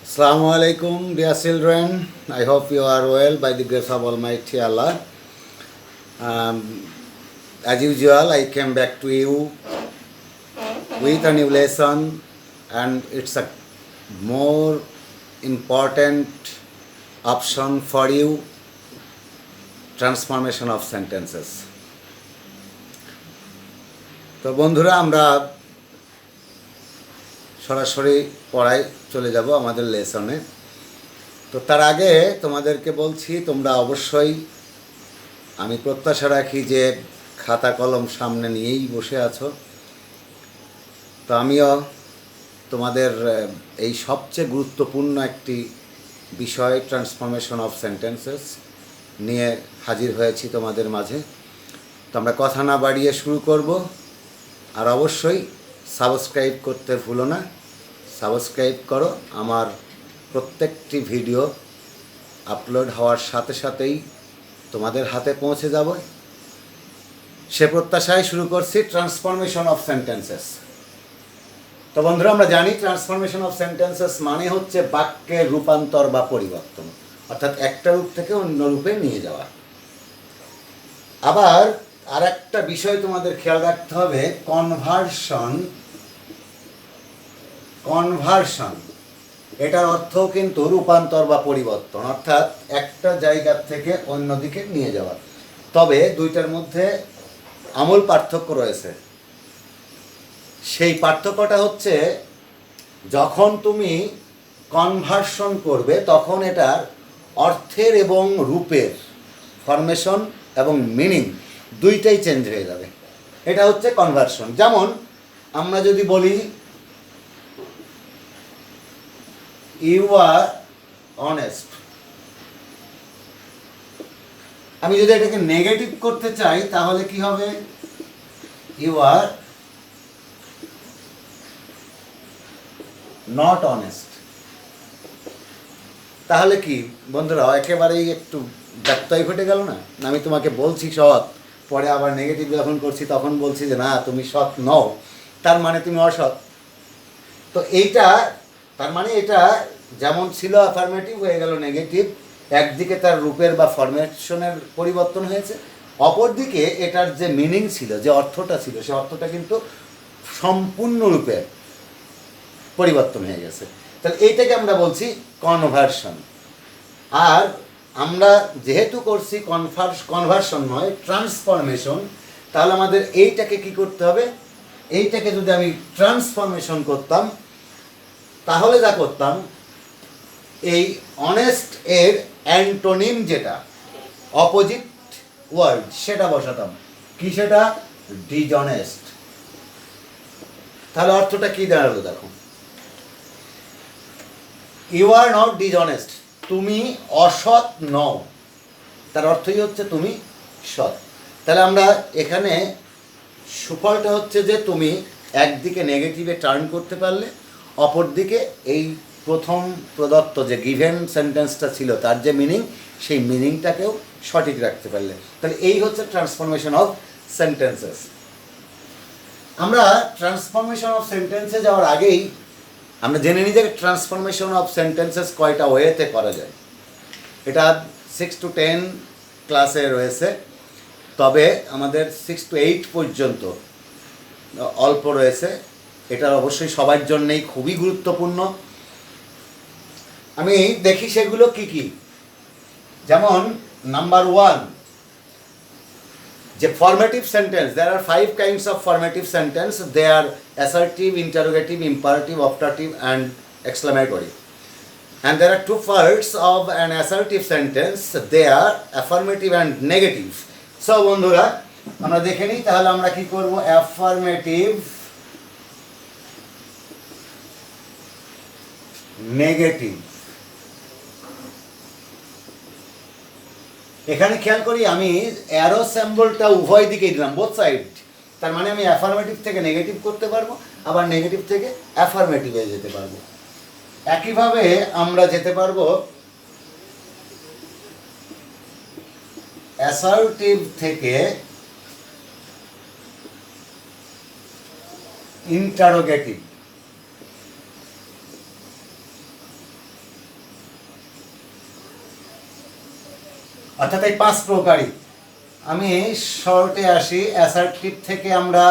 Assalamu alaikum, dear children. I hope you are well by the grace of Almighty Allah. Um, as usual, I came back to you with a new lesson, and it's a more important option for you, transformation of sentences. তো বন্ধুরা, আমরা সরাসরি পড়ায় চলে যাব আমাদের লেসনে। তো তার আগে তোমাদেরকে বলছি, তোমরা অবশ্যই, আমি প্রত্যাশা রাখি যে খাতা কলম সামনে নিয়েই বসে আছো। তো আমিও তোমাদের এই সবচেয়ে গুরুত্বপূর্ণ একটি বিষয়, ট্রান্সফরমেশন অফ সেন্টেন্সেস, নিয়ে হাজির হয়েছি তোমাদের মাঝে। তো আমরা কথা না বাড়িয়ে শুরু করব। আর অবশ্যই সাবস্ক্রাইব করতে ভুলো না। সাবস্ক্রাইব করো, আমার প্রত্যেকটি ভিডিও আপলোড হওয়ার সাথে সাথেই তোমাদের হাতে পৌঁছে যাবে। সে প্রত্যাশায় শুরু করছি ট্রান্সফরমেশন অফ সেন্টেন্সেস। তো বন্ধুরা, আমরা জানি ট্রান্সফরমেশন অফ সেন্টেন্সেস মানে হচ্ছে বাক্যের রূপান্তর বা পরিবর্তন, অর্থাৎ একটা রূপ থেকে অন্য রূপে নিয়ে যাওয়া। আবার আর একটা বিষয় তোমাদের খেয়াল রাখতে হবে, কনভার্সন এটার অর্থ কিন্তু রূপান্তর বা পরিবর্তন, অর্থাৎ একটা জায়গা থেকে অন্যদিকে নিয়ে যাওয়া। তবে দুইটার মধ্যে আমূল পার্থক্য রয়েছে। সেই পার্থক্যটা হচ্ছে, যখন তুমি কনভার্সন করবে তখন এটার অর্থের এবং রূপের, ফরমেশন এবং মিনিং দুইটাই চেঞ্জ হয়ে যাবে। এটা হচ্ছে কনভার্সন। যেমন আমরা যদি বলি ইউ আর অনেস্ট, আমি যদি এটাকে নেগেটিভ করতে চাই তাহলে কি হবে? You are not honest. তাহলে কি বন্ধুরা, একেবারেই একটু ব্যত্যয় ঘটে গেল না? আমি তোমাকে বলছি সৎ, পরে আবার নেগেটিভ যখন করছি তখন বলছি যে না, তুমি সৎ নও, তার মানে তুমি অসৎ। তো এইটা, তার মানে এটা যেমন ছিল অ্যাফার্মেটিভ, হয়ে গেল নেগেটিভ। একদিকে তার রূপের বা ফরমেশনের পরিবর্তন হয়েছে, অপরদিকে এটার যে মিনিং ছিল, যে অর্থটা ছিল, সে অর্থটা কিন্তু সম্পূর্ণরূপে পরিবর্তন হয়ে গেছে। তাহলে এইটাকে আমরা বলছি কনভার্সন। আর আমরা যেহেতু করছি কনভার্সন নয়, ট্রান্সফরমেশন, তাহলে আমাদের এইটাকে কি করতে হবে? এইটাকে যদি আমি ট্রান্সফরমেশন করতাম, তাহলে যা করতাম, এই অনেস্ট এর অ্যান্টোনিম, যেটা অপোজিট ওয়ার্ড, সেটা বসাতাম। কি সেটা? ডিজঅনেস্ট। তাহলে অর্থটা কি দাঁড়ালো দেখো, ইউ আর নট ডিজঅনেস্ট, তুমি অসৎ নও, তার অর্থই হচ্ছে তুমি সৎ। তাহলে আমরা এখানে সুফলটা হচ্ছে যে তুমি একদিকে নেগেটিভে টার্ন করতে পারলে, অপরদিকে এই প্রথম প্রদত্ত যে গিভেন সেন্টেন্সটা ছিল তার যে মিনিং, সেই মিনিংটাকেও সঠিক রাখতে পারলে। তাহলে এই হচ্ছে ট্রান্সফরমেশন অফ সেন্টেন্সেস। আমরা ট্রান্সফরমেশন অফ সেন্টেন্সে যাওয়ার আগেই আমরা জেনে নিই যে ট্রান্সফরমেশন অফ সেন্টেন্সেস কয়টা ওয়েতে করা যায়। এটা 6 to 10 ক্লাসে রয়েছে, তবে আমাদের 6 to 8 পর্যন্ত অল্প রয়েছে। এটা অবশ্যই সবার জন্যেই খুবই গুরুত্বপূর্ণ। আমি দেখি সেগুলো কি কি। যেমন নাম্বার 1, যে formative sentence, there are 5 kinds of formative sentence. They are assertive, interrogative, imperative, optative and exclamatory. And there are 2 parts of an assertive sentence. They are affirmative and negative. So বন্ধুরা, আমরা দেখে নিই তাহলে আমরা কি করব। Affirmative, negative. এখানে খেয়াল করি, আমি অ্যারো সিম্বলটা উভয় দিকেই দিলাম, বোথ সাইড। তার মানে আমি অ্যাফার্মেটিভ থেকে নেগেটিভ করতে পারবো, আবার নেগেটিভ থেকে অ্যাফার্মেটিভে যেতে পারবো। একইভাবে আমরা যেতে পারবো অ্যাসার্টিভ থেকে ইন্টারোগেটিভ। অর্থাৎ এই 5 প্রকারই। আমি শর্টে আসি। অ্যাসার্টিভ থেকে আমরা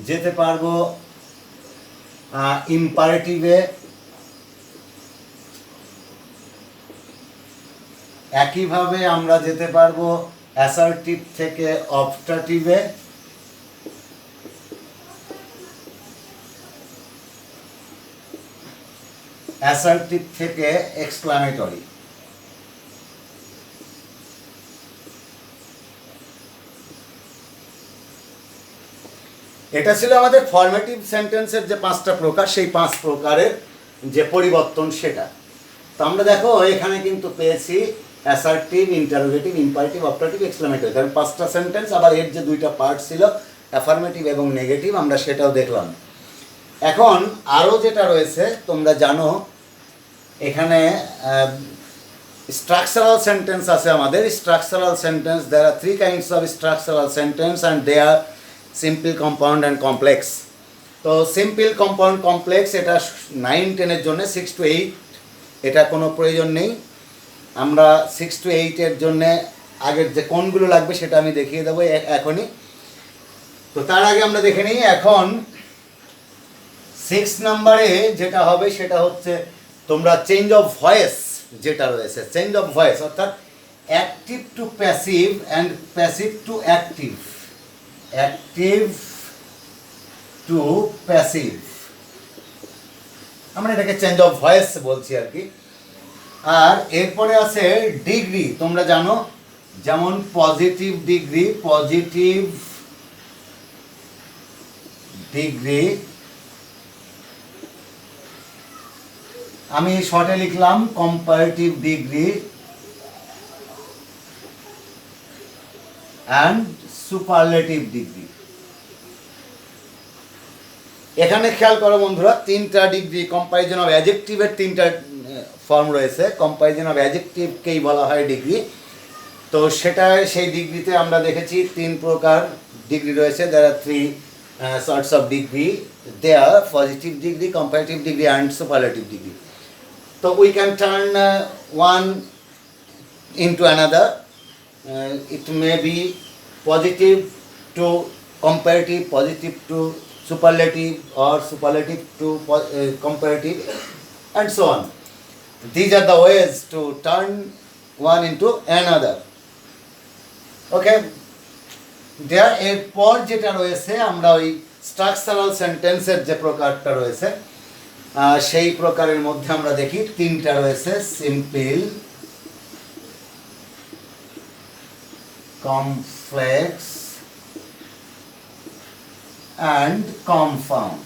যেতে পারবো ইম্পারেটিভে, একইভাবে আমরা যেতে পারবো অ্যাসার্টিভ থেকে অবস্ট্রাটিভে, অ্যাসার্টিভ থেকে এক্সক্লামেটরি। এটা ছিল আমাদের ফরমেটিভ সেন্টেন্সের যে 5টা প্রকার, সেই 5 প্রকারের যে পরিবর্তন সেটা। তো আমরা দেখো এখানে কিন্তু পেয়েছি অ্যাসার্টিভ, ইন্টারোগেটিভ, ইম্পারেটিভ, অবস্ট্রাটিভ, এক্সক্লামেটরি। কারণ 5টা সেন্টেন্স, আবার এর যে 2টা পার্ট ছিল অ্যাফার্মেটিভ এবং নেগেটিভ, আমরা সেটাও দেখলাম। এখন আরও যেটা রয়েছে তোমরা জানো, এখানে স্ট্রাকচারাল সেন্টেন্স আছে আমাদের। Structural sentence, there are 3 kinds of structural sentence and they are simple, compound and complex. তো সিম্পল, কম্পাউন্ড, কমপ্লেক্স এটা 9-10-এর জন্য, 6 to 8 এটা কোনো প্রয়োজন নেই। আমরা 6 to 8-এর জন্যে আগের যে কোনগুলো লাগবে সেটা আমি দেখিয়ে দেবো এখনই। তো তার আগে আমরা দেখে নিই এখন 6 নম্বরে যেটা হবে সেটা হচ্ছে তোমরা চেঞ্জ অফ ভয়েস যেটা রয়েছে, চেঞ্জ অফ ভয়েস অর্থাৎ active to passive and passive to active, active to passive, আমরা এটাকে চেঞ্জ অফ ভয়েস বলছি আর কি। আর এরপরে আছে ডিগ্রি। তোমরা জানো যেমন পজিটিভ ডিগ্রি, পজিটিভ ডিগ্রি আমি শর্টে লিখলাম comparative degree and superlative degree. এখানে খেয়াল করো বন্ধুরা, 3টা ডিগ্রি, কম্পারিজন অফ অ্যাডজেক্টিভের 3টা ফর্ম রয়েছে। কম্পারিজন অফ অ্যাডজেক্টিভকেই বলা হয় ডিগ্রি। তো সেটা সেই ডিগ্রিতে আমরা দেখেছি 3 প্রকার ডিগ্রি রয়েছে। দেয়ার are 3 sorts of degree. They are positive degree, comparative degree and superlative degree. So we can turn one into another. It may be positive to comparative, positive to superlative, or superlative to comparative, and so on. These are the ways to turn one into another. Okay. দেয়ার এরপর যেটা রয়েছে আমরা ওই structural সেন্টেন্সের যে প্রকারটা রয়েছে সেই প্রকারের মধ্যে আমরা দেখি 3টা রয়েছে, সিম্পল, কমপ্লেক্স অ্যান্ড কম্পাউন্ড।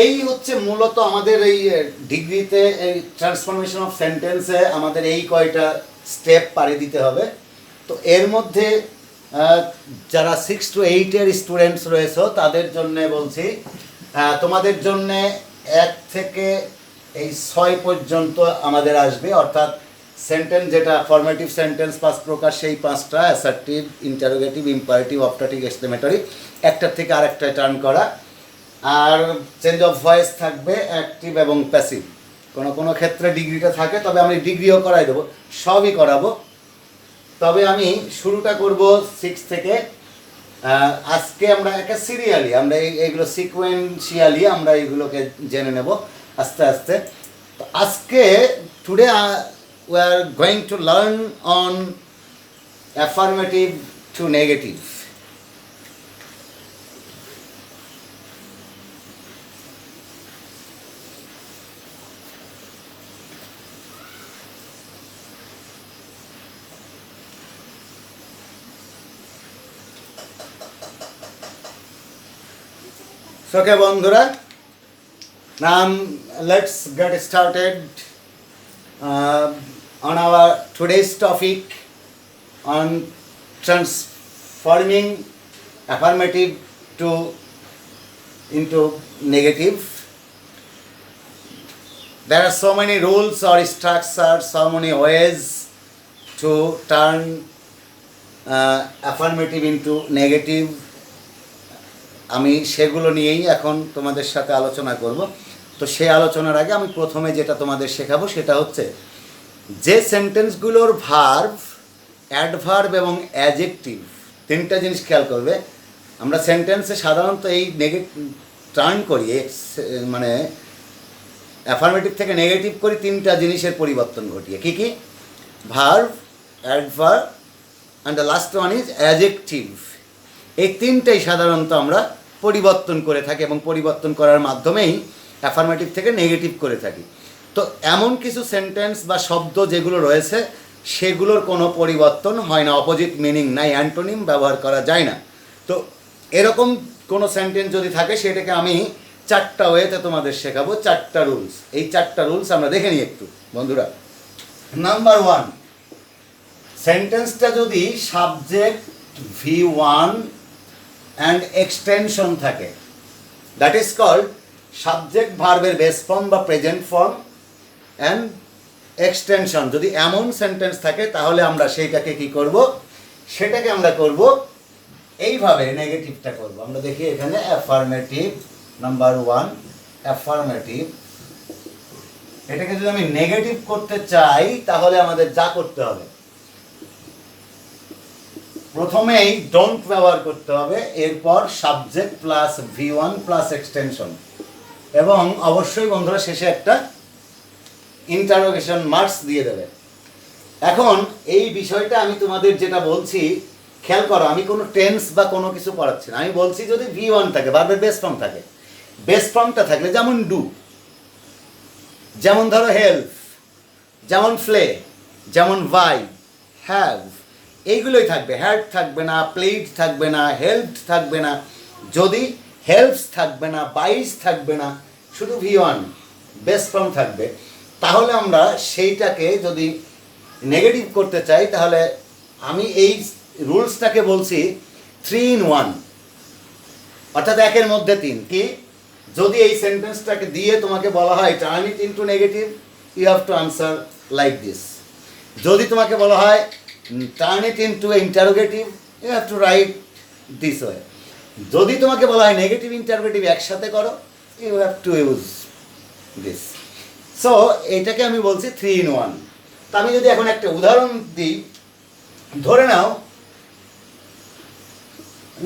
এই হচ্ছে মূলত আমাদের এই ডিগ্রিতে, এই ট্রান্সফরমেশন অফ সেন্টেন্সে আমাদের এই কয়টা স্টেপ পাড়ি দিতে হবে। তো এর মধ্যে যারা 6 to 8-এর স্টুডেন্টস রয়েছে তাদের জন্য বলছি, তোমাদের জন্য 1 থেকে এই 6 পর্যন্ত আমাদের আসবে। অর্থাৎ সেন্টেন্স যেটা ফরমেটিভ সেন্টেন্স 5 প্রকার, সেই 5টা অ্যাসার্টিভ, ইন্টারোগেটিভ, ইম্পারেটিভ, অবস্ট্রাটিভ, এক্সক্লেমেটরি, একটার থেকে আরেকটায় টার্ন করা। আর চেঞ্জ অফ ভয়েস থাকবে অ্যাক্টিভ এবং প্যাসিভ। কোনো কোনো ক্ষেত্রে ডিগ্রিটা থাকে, তবে আমি ডিগ্রিও করাই দেবো, সবই করাবো। তবে আমি শুরুটা করব 6 থেকে। আজকে আমরা একটা সিরিয়ালি, আমরা এইগুলো সিকোয়েন্সিয়ালি আমরা এইগুলোকে জেনে নেব আস্তে আস্তে। তো আজকে today we are going to learn on affirmative to negative. So, okay, বন্ধুরা, now let's get started on our today's topic on transforming affirmative to into negative. There are so many rules or structures, so many ways to turn affirmative into negative. আমি সেগুলো নিয়েই এখন তোমাদের সাথে আলোচনা করব। তো সেই আলোচনার আগে আমি প্রথমে যেটা তোমাদের শেখাবো সেটা হচ্ছে যে সেন্টেন্সগুলোর ভার্ব, অ্যাডভার্ব এবং অ্যাডজেক্টিভ তিনটা জিনিস খেয়াল করবে। আমরা সেন্টেন্সে সাধারণত এই টার্ন করি, মানে অ্যাফার্মেটিভ থেকে নেগেটিভ করি তিনটা জিনিসের পরিবর্তন ঘটিয়ে। কী কী? Verb, adverb and the last one is adjective. এই তিনটাই সাধারণত আমরা পরিবর্তন করে থাকি এবং পরিবর্তন করার মাধ্যমেই অ্যাফার্মেটিভ থেকে নেগেটিভ করে থাকি। তো এমন কিছু সেন্টেন্স বা শব্দ যেগুলো রয়েছে সেগুলোর কোনো পরিবর্তন হয় না, অপোজিট মিনিং নাই, অ্যান্টোনিম ব্যবহার করা যায় না। তো এরকম কোনো সেন্টেন্স যদি থাকে সেটাকে আমি চারটা ওয়েতে তোমাদের শেখাবো, চারটা রুলস। এই চারটা রুলস আমরা দেখে নিই একটু বন্ধুরা। নাম্বার 1, সেন্টেন্সটা যদি সাবজেক্ট V1 অ্যান্ড এক্সটেনশন থাকে, দ্যাট ইজ কল্ড সাবজেক্ট ভার্বের বেস ফর্ম বা প্রেজেন্ট ফর্ম অ্যান্ড এক্সটেনশন। যদি এমন সেন্টেন্স থাকে তাহলে আমরা সেইটাকে কি করব? সেটাকে আমরা করব এইভাবে, নেগেটিভটা করব। আমরা দেখি এখানে অ্যাফার্মেটিভ, নাম্বার 1 অ্যাফার্মেটিভ। এটাকে যদি আমি নেগেটিভ করতে চাই তাহলে আমাদের যা করতে হবে, প্রথমেই ডোন্ট ব্যবহার করতে হবে, এরপর subject plus V1 plus extension, এবং অবশ্যই বন্ধুরা শেষে একটা ইন্টারোগেশন মার্কস দিয়ে দেবে। এখন এই বিষয়টা আমি তোমাদের যেটা বলছি খেয়াল করো, আমি কোনো টেন্স বা কোনো কিছু পড়াচ্ছি না। আমি বলছি যদি V1 থাকে, ভার্বের বেস ফর্ম থাকে, বেস ফর্মটা থাকলে যেমন ডু, যেমন ধরো হেল্প, যেমন ফ্লে, যেমন ভাই, হ্যাভ, এইগুলোই থাকবে। হ্যাড থাকবে না, প্লেড থাকবে না, হেল্পড থাকবে না, যদি হেল্পস থাকবে না, বাইস থাকবে না, শুধু V1 বেস ফর্ম থাকবে। তাহলে আমরা সেইটাকে যদি নেগেটিভ করতে চাই তাহলে আমি এই রুলসটাকে বলছি 3 in 1, অর্থাৎ একের মধ্যে তিন। কি? যদি এই সেন্টেন্সটাকে দিয়ে তোমাকে বলা হয় turn it into negative, you have to answer like this. যদি তোমাকে বলা হয় turn it into interrogative, you have to write this way. যদি তোমাকে বলা হয় নেগেটিভ ইন্টারোগেটিভ একসাথে করো, you have to use this. So এটাকে আমি বলছি 3 in 1। তা আমি যদি এখন একটা উদাহরণ দিই, ধরে নাও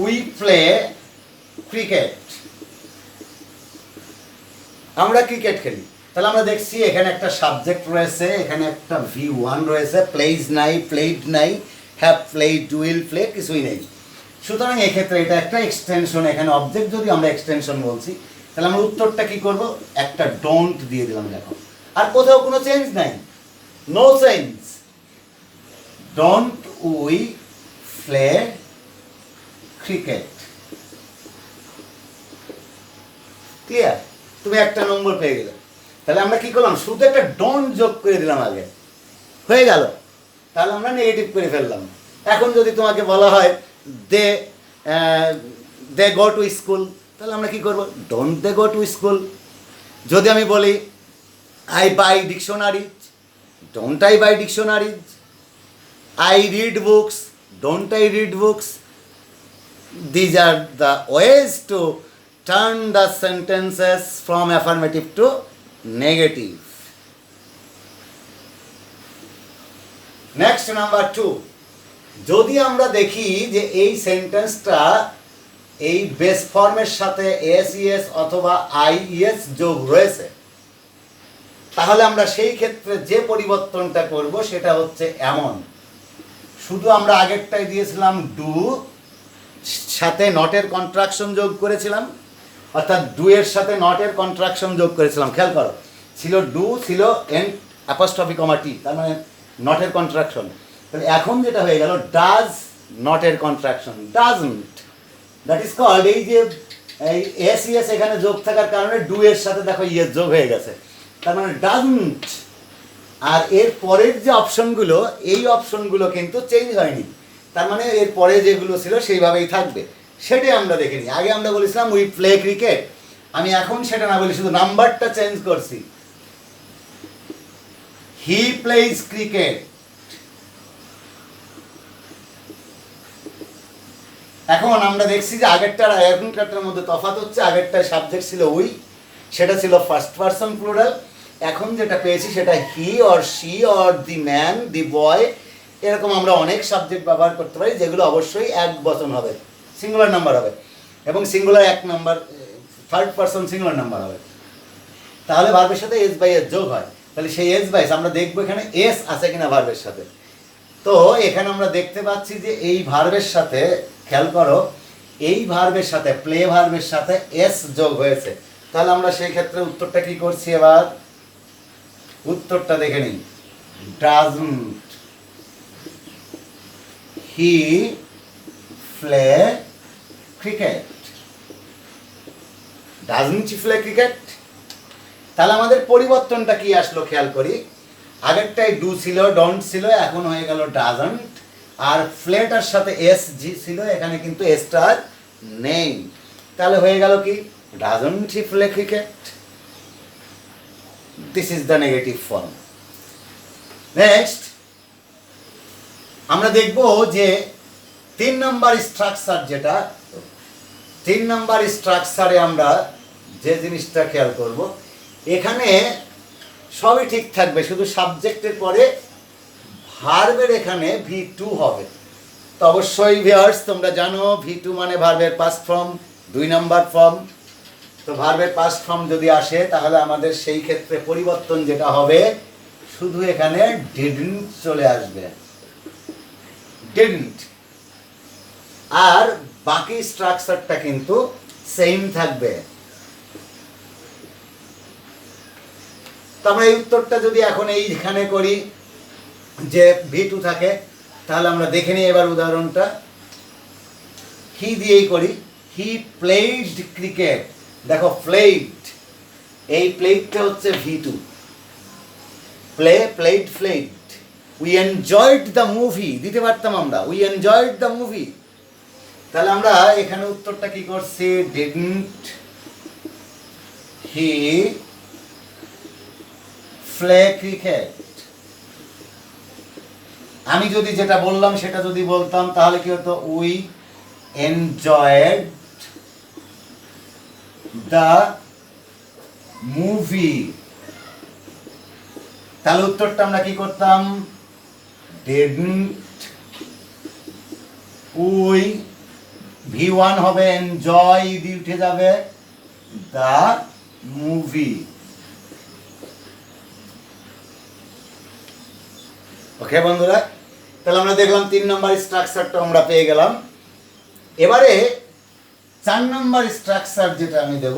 উই প্লে ক্রিকেট, আমরা ক্রিকেট খেলি। তাহলে আমরা দেখছি এখানে একটা সাবজেক্ট রয়েছে, এখানে একটা V1 রয়েছে, প্লেইজ নাই, প্লেইড নাই, হ্যাভ প্লেইড, উইল প্লে, কিছুই নেই। সুতরাং এক্ষেত্রে এটা একটা এক্সটেনশন। এখানে অবজেক্ট যদি আমরা এক্সটেনশন বলছি তাহলে আমরা উত্তরটা কি করব? একটা ডোন্ট দিয়ে দিলাম। দেখো আর কোথাও কোনো চেঞ্জ নাই, no change. Don't we play cricket. Clear? তুমি একটা নম্বর পেয়ে গেলে। তাহলে আমরা কি করলাম? শুধু একটা ডোন্ট যোগ করে দিলাম আগে, হয়ে গেল। তাহলে আমরা নেগেটিভ করে ফেললাম। এখন যদি তোমাকে বলা হয় দে গো টু স্কুল, তাহলে আমরা কি করব? Don't they go to school. যদি আমি বলি I buy dictionaries, don't I buy dictionaries. I read books, don't I read books. These are the ways to turn the sentences from affirmative to negative. Next, number 2, যদি আমরা দেখি যে এই সেন্টেন্সটা এই বেস ফর্মের সাথে SES অথবা IES যোগ রয়েছে, তাহলে আমরা সেই ক্ষেত্রে যে পরিবর্তনটা করব সেটা হচ্ছে এমন। শুধু আমরা আগেরটাই দিয়েছিলাম ডু, সাথে নটের কন্ট্রাকশন যোগ করেছিলাম, অর্থাৎ ডু এর সাথে নটের কন্ট্রাকশন যোগ করেছিলাম। খেয়াল করো, ছিল ডু, ছিল এন্ড অ্যাপোস্ট্রফি কমা টি, তার মানে নটের কন্ট্রাকশন। তাহলে এখন যেটা হয়ে গেল ডাজ নটের contraction, doesn't. That is called, এই যে এই SES এখানে যোগ থাকার কারণে ডু এর সাথে দেখো ইয়ের যোগ হয়ে গেছে, তার মানে ডাজন্ট। আর এর পরের যে অপশনগুলো, এই অপশনগুলো কিন্তু চেঞ্জ হয়নি, তার মানে এর পরে যেগুলো ছিল সেইভাবেই থাকবে। সেটাই আমরা দেখে নিই। আগে আমরা বলেছিলাম উই প্লে ক্রিকেট, আমি এখন সেটা না বলি, শুধু নাম্বারটা চেঞ্জ করছি। হি প্লেইজ ক্রিকেট। এখন আমরা দেখছি যে আগেরটার এখনকারটার মধ্যে তফাৎ হচ্ছে। আগেরটায় সাবজেক্ট ছিল উই, সেটা ছিল ফার্স্ট পারসন প্লুরাল। এখন যেটা পেয়েছি সেটা he or she or the man, the boy, এরকম আমরা অনেক সাবজেক্ট ব্যবহার করতে পারি যেগুলো অবশ্যই এক বচন হবে, সিঙ্গুলার নাম্বার হবে, এবং সিঙ্গুলার এক number, third person singular number হবে। তাহলে ভার্বের সাথে এস বাই এস যোগ হয়। তাহলে সেই এস বাইস আমরা দেখবো এখানে এস আছে কিনা ভার্বের সাথে। তো এখানে আমরা দেখতে পাচ্ছি যে এই ভার্বের সাথে, খেয়াল করো, এই ভার্বের সাথে প্লে ভার্বের সাথে এস যোগ হয়েছে। তাহলে আমরা সেই ক্ষেত্রে উত্তরটা কি করছি, এবার উত্তরটা দেখে নিই। Doesn't he play cricket? Doesn't he play cricket? তাহলে আমাদের পরিবর্তনটা কি আসলো খেয়াল করি। আগেরটাই ডু ছিল, ডন্ট ছিল, এখন হয়ে গেল ডাজন্ট। আর প্লেটার সাথে এস জি ছিল, এখানে কিন্তু এসটা নেই। তাহলে হয়ে গেল কি, doesn't he play cricket? This is the negative form. Next আমরা দেখব যে 3 নম্বর স্ট্রাকচার, যেটা 3 নম্বর স্ট্রাকচারে আমরা যে জিনিসটা খেয়াল করব, এখানে সবই ঠিক থাকবে, শুধু সাবজেক্টের পরে ভার্বের এখানে V2 হবে। তো অবশ্যই ভিউয়ার্স তোমরা জানো V2 মানে ভার্বের পাস্ট ফর্ম, 2 নম্বর ফর্ম। তো ভার্বের পাস্ট ফর্ম যদি আসে তাহলে আমাদের সেই ক্ষেত্রে পরিবর্তন যেটা হবে, শুধু এখানে ডিডন্ট চলে আসবে, ডিডন্ট, আর বাকি স্ট্রাকচারটা কিন্তু সেম থাকবে। তো আমরা এই উত্তরটা যদি এখন এইখানে করি যে V2 থাকে, তাহলে আমরা দেখে নিই এবার উদাহরণটা। হি দিয়েই করি, হি প্লেড ক্রিকেট। দেখো প্লেড, এই প্লেডটা হচ্ছে V2, play, played, played. We enjoyed the movie দিতে পারতাম আমরা, উই এনজয়েড দ্য মুভি। তাহলে আমরা এখানে উত্তরটা কি করছি, ডিডন্ট হি প্লে ক্রিকেট? আমি যদি যেটা বললাম সেটা যদি বলতাম তাহলে কি হতো, উই এনজয়েড দ্য মুভি। তাহলে উত্তরটা আমরা কি করতাম, ডিডন্ট উই, V1 হবে এনজয়, দিয়ে উঠে যাবে দ্য মুভি। ওকে বন্ধুরা, তাহলে আমরা দেখলাম 3 নম্বর স্ট্রাকচারটা আমরা পেয়ে গেলাম। এবারে 4 নম্বর স্ট্রাকচার যেটা আমি দেব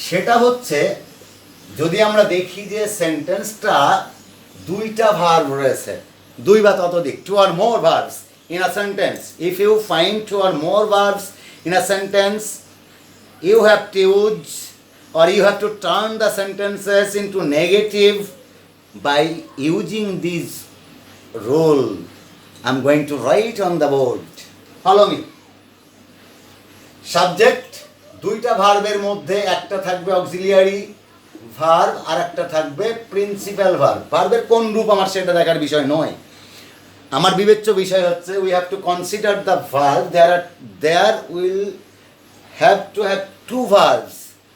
সেটা হচ্ছে, যদি আমরা দেখি যে সেন্টেন্সটা 2টা ভার্ব রয়েছে, 2 বা ততোধিক, 2 or more verbs in a sentence. If you find 2 or more verbs in a sentence, you have to use, or you have to turn the sentences into negative by using this rule. I'm going to write on the board. Follow me. Subject, 2টা ভার্বের মধ্যে একটা থাকবে auxiliary verb আর একটা থাকবে principal verb. ভার্বের কোন রূপ আমার সেটা দেখার বিষয় নয়, আমার বিবেচ্য বিষয় হচ্ছে we have to consider the verb. There will have to have 2 verbs,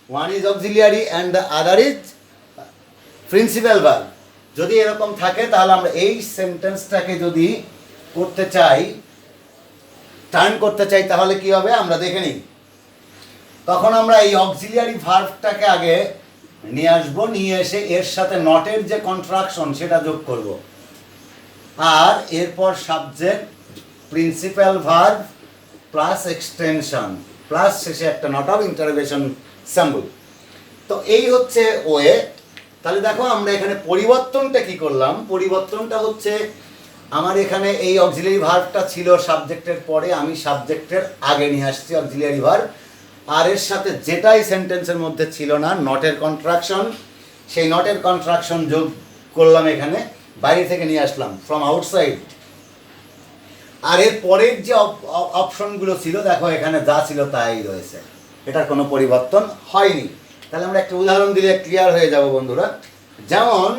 one is auxiliary and the other is principal verb. যদি এরকম থাকে তাহলে আমরা এই সেন্টেন্সটাকে যদি করতে চাই, টার্ন করতে চাই, তাহলে কি হবে আমরা দেখে নিই। তখন আমরা এই অক্সিলিয়ারি ভার্বটাকে আগে নিয়ে আসবো, নিয়ে এসে এর সাথে নটের যে কন্ট্রাকশন সেটা যোগ করব, আর এরপর subject, principal verb plus extension, plus শেষে একটা নট অফ ইন্টারোগেশন সিম্বল। তো এই হচ্ছে ওয়ে। তাহলে দেখো আমরা এখানে পরিবর্তনটা কি করলাম, পরিবর্তনটা হচ্ছে আমার এখানে এই অক্সিলিয়ারি ভার্বটা ছিল সাবজেক্টের পরে, আমি সাবজেক্টের আগে নিয়ে আসছি অক্সিলিয়ারি ভার্ব, আর এর সাথে যেটাই সেন্টেন্সের মধ্যে ছিল না নটের কন্ট্রাকশন, সেই নটের কন্ট্রাকশন যোগ করলাম, এখানে বাইরে থেকে নিয়ে আসলাম, ফ্রম আউটসাইড। আর এর পরের যে অপশনগুলো ছিল দেখো এখানে যা ছিল তাই রয়েছে, এটার কোনো পরিবর্তন হয়নি। তাহলে আমরা একটা উদাহরণ দিলে ক্লিয়ার হয়ে যাব বন্ধুরা। যেমন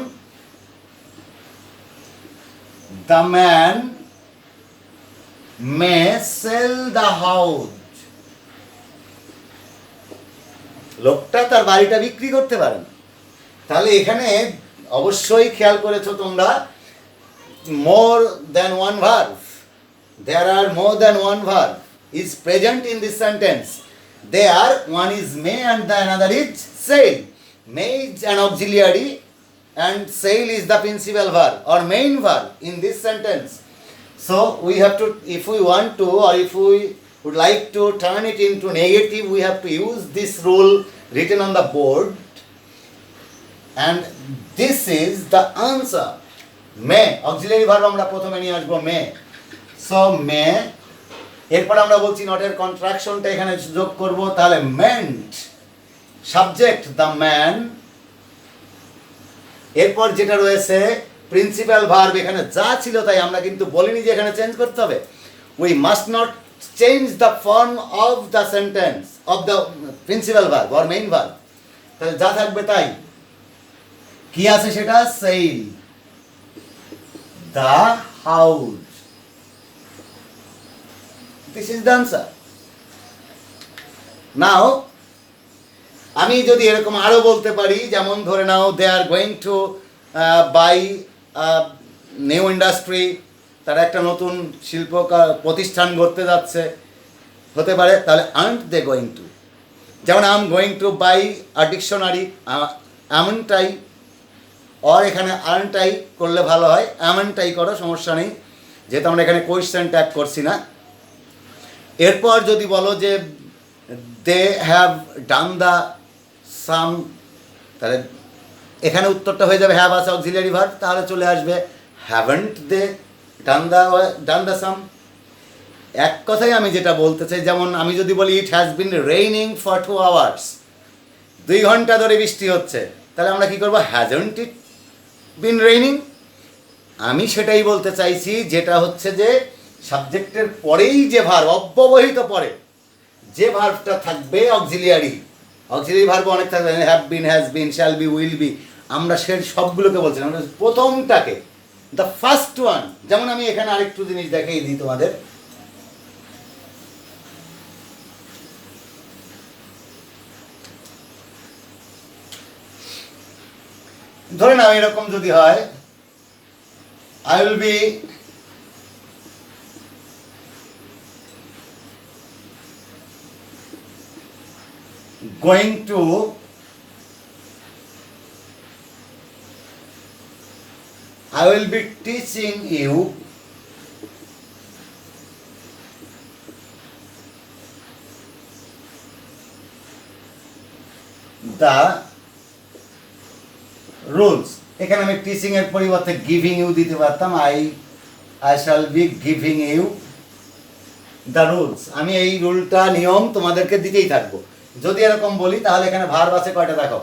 the man may sell the house. লোকটা তার বাড়িটা বিক্রি করতে পারে না। তাহলে এখানে অবশ্যই খেয়াল করেছো তোমরা, more than one verb, there are more than one verb is present in this sentence. There one is may and the another is sail. May is an auxiliary and sail is the principal verb or main verb in this sentence. So we have to, if we want to or if we would like to turn it into negative, we have to use this rule written on the board, and this is the answer. May auxiliary verb আমরা প্রথমে নিয়ে আসবো may. So may, এরপর আমরা বলছি নটের কন্ট্রাকশনটা এখানে যোগ করব, তাহলে meant, সাবজেক্ট দ্য ম্যান, এরপর যেটা রয়েছে প্রিন্সিপাল ভার্ব, এখানে যা ছিল তাই, আমরা কিন্তু বলিনি যে এখানে চেঞ্জ করতে হবে। We must not change the form of the sentence of the principal verb or main verb, তাহলে যা থাকবে তাই। কি আছে সেটা? Sell the house, this is the answer. Now আমি যদি এরকম আরো বলতে পারি, যেমন ধরে নাও they are going to buy new industry, তারা একটা নতুন শিল্প প্রতিষ্ঠান গড়তে যাচ্ছে, হতে পারে, তাহলে আর্নট দে গোয়িং টু। যেমন I am going to buy a dictionary, এমনটাই, অর এখানে আর্নটাই করলে ভালো হয়, এমনটাই করো, সমস্যা নেই, যেহেতু আমরা এখানে কোয়েশ্চেন ট্যাগ করছি না। এরপর যদি বলো যে দে হ্যাভ ডান দ্য সাম, তাহলে এখানে উত্তরটা হয়ে যাবে হ্যাভ আছে অক্সিলিয়ারি ভার্ব, তাহলে চলে আসবে হ্যাভেন্ট দে ডান দ্য সাম। এক কথাই আমি যেটা বলতে চাই, যেমন আমি যদি বলি it has been raining for 2 hours, 2 ঘন্টা ধরে বৃষ্টি হচ্ছে, তাহলে আমরা কি করবো? Hasn't it been raining. আমি সেটাই বলতে চাইছি, যেটা হচ্ছে যে সাবজেক্টের পরেই যে ভার্ব, অব্যবহিত পরে যে ভার্বটা থাকবে অক্সিলিয়ারি ভার্ব অনেক থাকবে, have been, has been, shall be, will be, আমরা সে সবগুলোকে বলছি না, আমরা প্রথমটাকে, দ্য ফার্স্ট ওয়ান। যেমন আমি এখানে আরেকটু জিনিস দেখিয়ে দিই তোমাদের, ধরে নাও এরকম যদি হয়, I will be going to I will be teaching you the rules. এখানে আমি টিচিং এর পরিবর্তে গিভিং ইউ দিতে পারতাম, I shall be giving you the rules. আমি এই রুলটা, নিয়ম তোমাদেরকে দিতেই থাকবো। যদি এরকম বলি, তাহলে এখানে ভার্ব আছে কয়টা দেখো,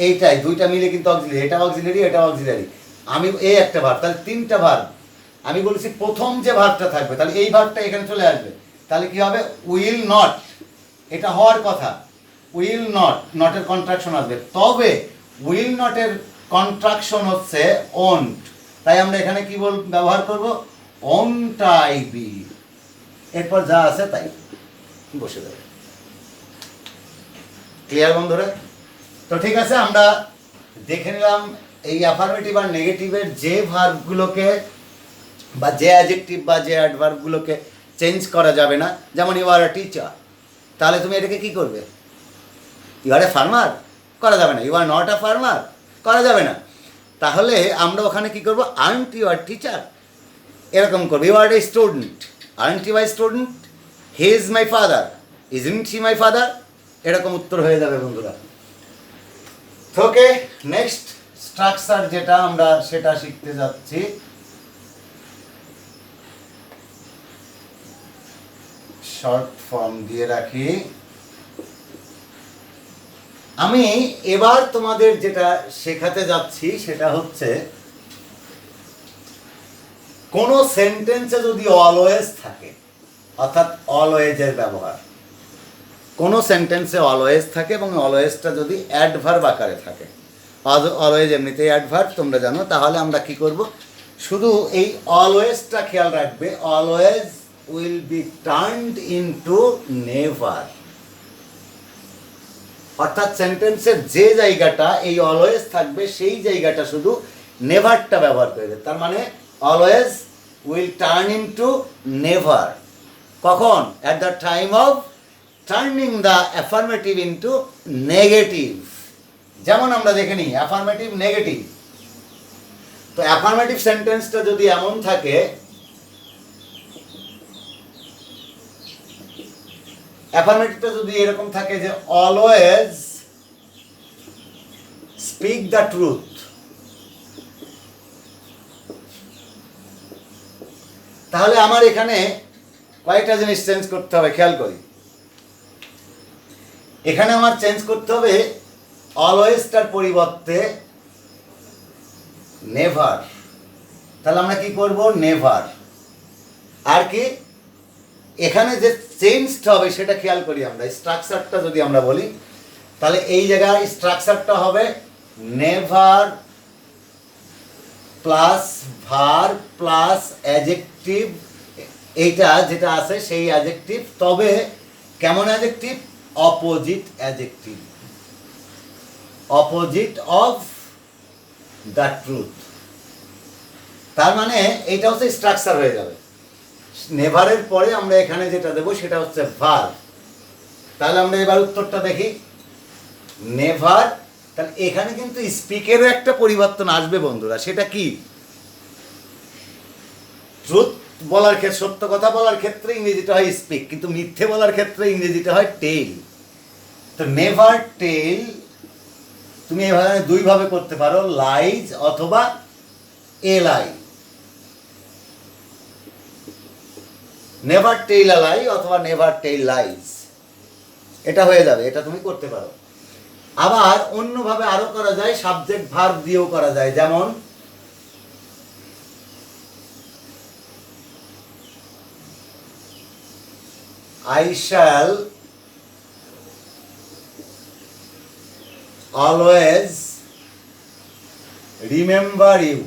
এইটাই, দুইটা মিলে কিন্তু অক্সিলিয়ারি, এটা অক্সিলিয়ারি, এটা অক্সিলিয়ারি, আমি এই একটা ভার্ব, তাহলে 3টা ভার্ব। আমি বলেছি প্রথম যে ভার্বটা থাকবে, তাহলে এই ভার্বটা এখানে চলে আসবে, তাহলে কি হবে? উইল নট, এটা হওয়ার কথা, উইল নট, নটের কন্ট্রাকশন আসবে, তবে উইল নটের কন্ট্রাকশন হচ্ছে ওন্ট, তাই আমরা এখানে কি ব্যবহার করব? ওন্ট আই বি, এরপর যা আছে তাই বসে দেবে। ক্লিয়ার বন্ধুরা? তো ঠিক আছে, আমরা দেখে নিলাম এই অ্যাফার্মেটিভ আর নেগেটিভের যে ভার্বগুলোকে বা যে অ্যাডজেক্টিভ বা যে অ্যাডভার্বগুলোকে চেঞ্জ করা যাবে না, যেমন ইউ আর আ টিচার, তাহলে তুমি এটাকে কি করবে? ইউ আর এ ফার্মার, করা যাবে না। You are not a farmer, করা যাবে না। তাহলে আমরা ওখানে কি করব? আর্নট ইউ আর টিচার, এরকম করবো। You are a student, aren't you my student, he is my father, isn't he my father, এরকম উত্তর হয়ে যাবে বন্ধুরা। ওকে, নেক্সট স্ট্রাকচার যেটা আমরা সেটা শিখতে যাচ্ছি। শর্ট ফর্ম দিয়ে রাখি। আমি এবার তোমাদের যেটা শেখাতে যাচ্ছি সেটা হচ্ছে, কোন সেন্টেন্সে যদি অলওয়েজ থাকে, অর্থাৎ অলওয়েজের ব্যবহার, কোন সেন্টেন্সে অলওয়েজ থাকে এবং অলওয়েজটা যদি অ্যাডভার্ব আকারে থাকে, অলওয়েজ এমনিতেই অ্যাডভার্ব তোমরা জানো, তাহলে আমরা কি করব? শুধু এই অলওয়েজটা খেয়াল রাখবে, always will be turned into never. অর্থাৎ সেন্টেন্সের যে জায়গাটা এই অলওয়েজ থাকবে সেই জায়গাটা শুধু নেভারটা ব্যবহার করবে। তার মানে always will turn into never. কখন? At the time of turning the affirmative into negative. যেমন আমরা দেখে নিই অ্যাফার্মেটিভ নেগেটিভ। তো অ্যাফার্মেটিভ সেন্টেন্সটা যদি এমন থাকে, অ্যাফার্মেটিভটা যদি এরকম থাকে যে অলওয়েজ স্পিক দ্য ট্রুথ, তাহলে আমার এখানে কয়েকটা জিনিস চেঞ্জ করতে হবে, খেয়াল করি। এখানে আমার চেঞ্জ করতে হবে অলওয়েজটার পরিবর্তে নেভার। তাহলে আমরা কি করব? নেভার। আর কি এখানে যে চেঞ্জটা হবে সেটা খেয়াল করি আমরা। স্ট্রাকচারটা যদি আমরা বলি তাহলে এই জায়গায় স্ট্রাকচারটা হবে never plus verb plus adjective, এইটা যেটা আছে সেই অ্যাডজেক্টিভ। তবে কেমন adjective? Opposite adjective, opposite of the truth. তার মানে এইটা হচ্ছে স্ট্রাকচার হয়ে যাবে। নেভারের পরে আমরা এখানে যেটা দেবো সেটা হচ্ছে ভার। তাহলে আমরা এবার উত্তরটা দেখি। নেভার, তাহলে এখানে কিন্তু স্পিকেরও একটা পরিবর্তন আসবে বন্ধুরা। সেটা কি? ট্রুথ বলার ক্ষেত্রে, সত্য কথা বলার ক্ষেত্রে ইংরেজিটা হয় স্পিক, কিন্তু মিথ্যে বলার ক্ষেত্রে ইংরেজিটা হয় টেল। তো নেভার টেল তুমি এভাবে দুইভাবে করতে পারো, লাইজ অথবা এলাই। নেভার টেল আ লাই অথবা নেভার টেল লাইজ, এটা হয়ে যাবে, এটা তুমি করতে পারো। আবার অন্যভাবে আরো করা যায়, সাবজেক্ট ভার্ব দিয়েও করা যায়। যেমন I shall always remember you।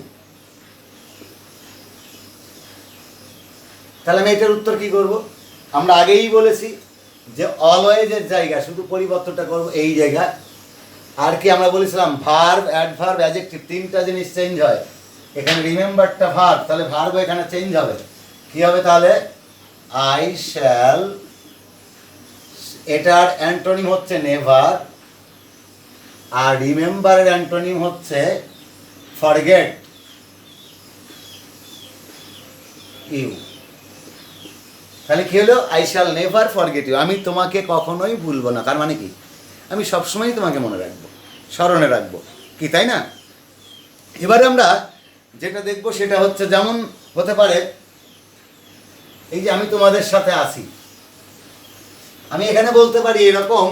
তাহলে আমি এটার উত্তর কি করব? আমরা আগেই বলেছি যে অলওয়েজের জায়গা শুধু পরিবর্তনটা করব এই জায়গা। আর কি আমরা বলেছিলাম? ভার্ব, অ্যাডভার্ব, অ্যাডজেক্টিভ, তিনটা জিনিস চেঞ্জ হয়। এখানে রিমেম্বারটা ভার্ব, তাহলে ভার্ব এখানে চেঞ্জ হবে। কি হবে তাহলে? আই শ্যাল, এটার অ্যান্টোনিম হচ্ছে নেভার, আর রিমেম্বারের অ্যান্টোনিম হচ্ছে ফরগেট ইউ। তাহলে কি হলো? I shall never forget you, আমি তোমাকে কখনোই ভুলবো না। তার মানে কি? আমি সবসময় তোমাকে মনে রাখবো, স্মরণে রাখবো, কি তাই না? এবারে আমরা যেটা দেখবো সেটা হচ্ছে, যেমন হতে পারে এই যে আমি তোমাদের সাথে আছি, আমি এখানে বলতে পারি এরকম,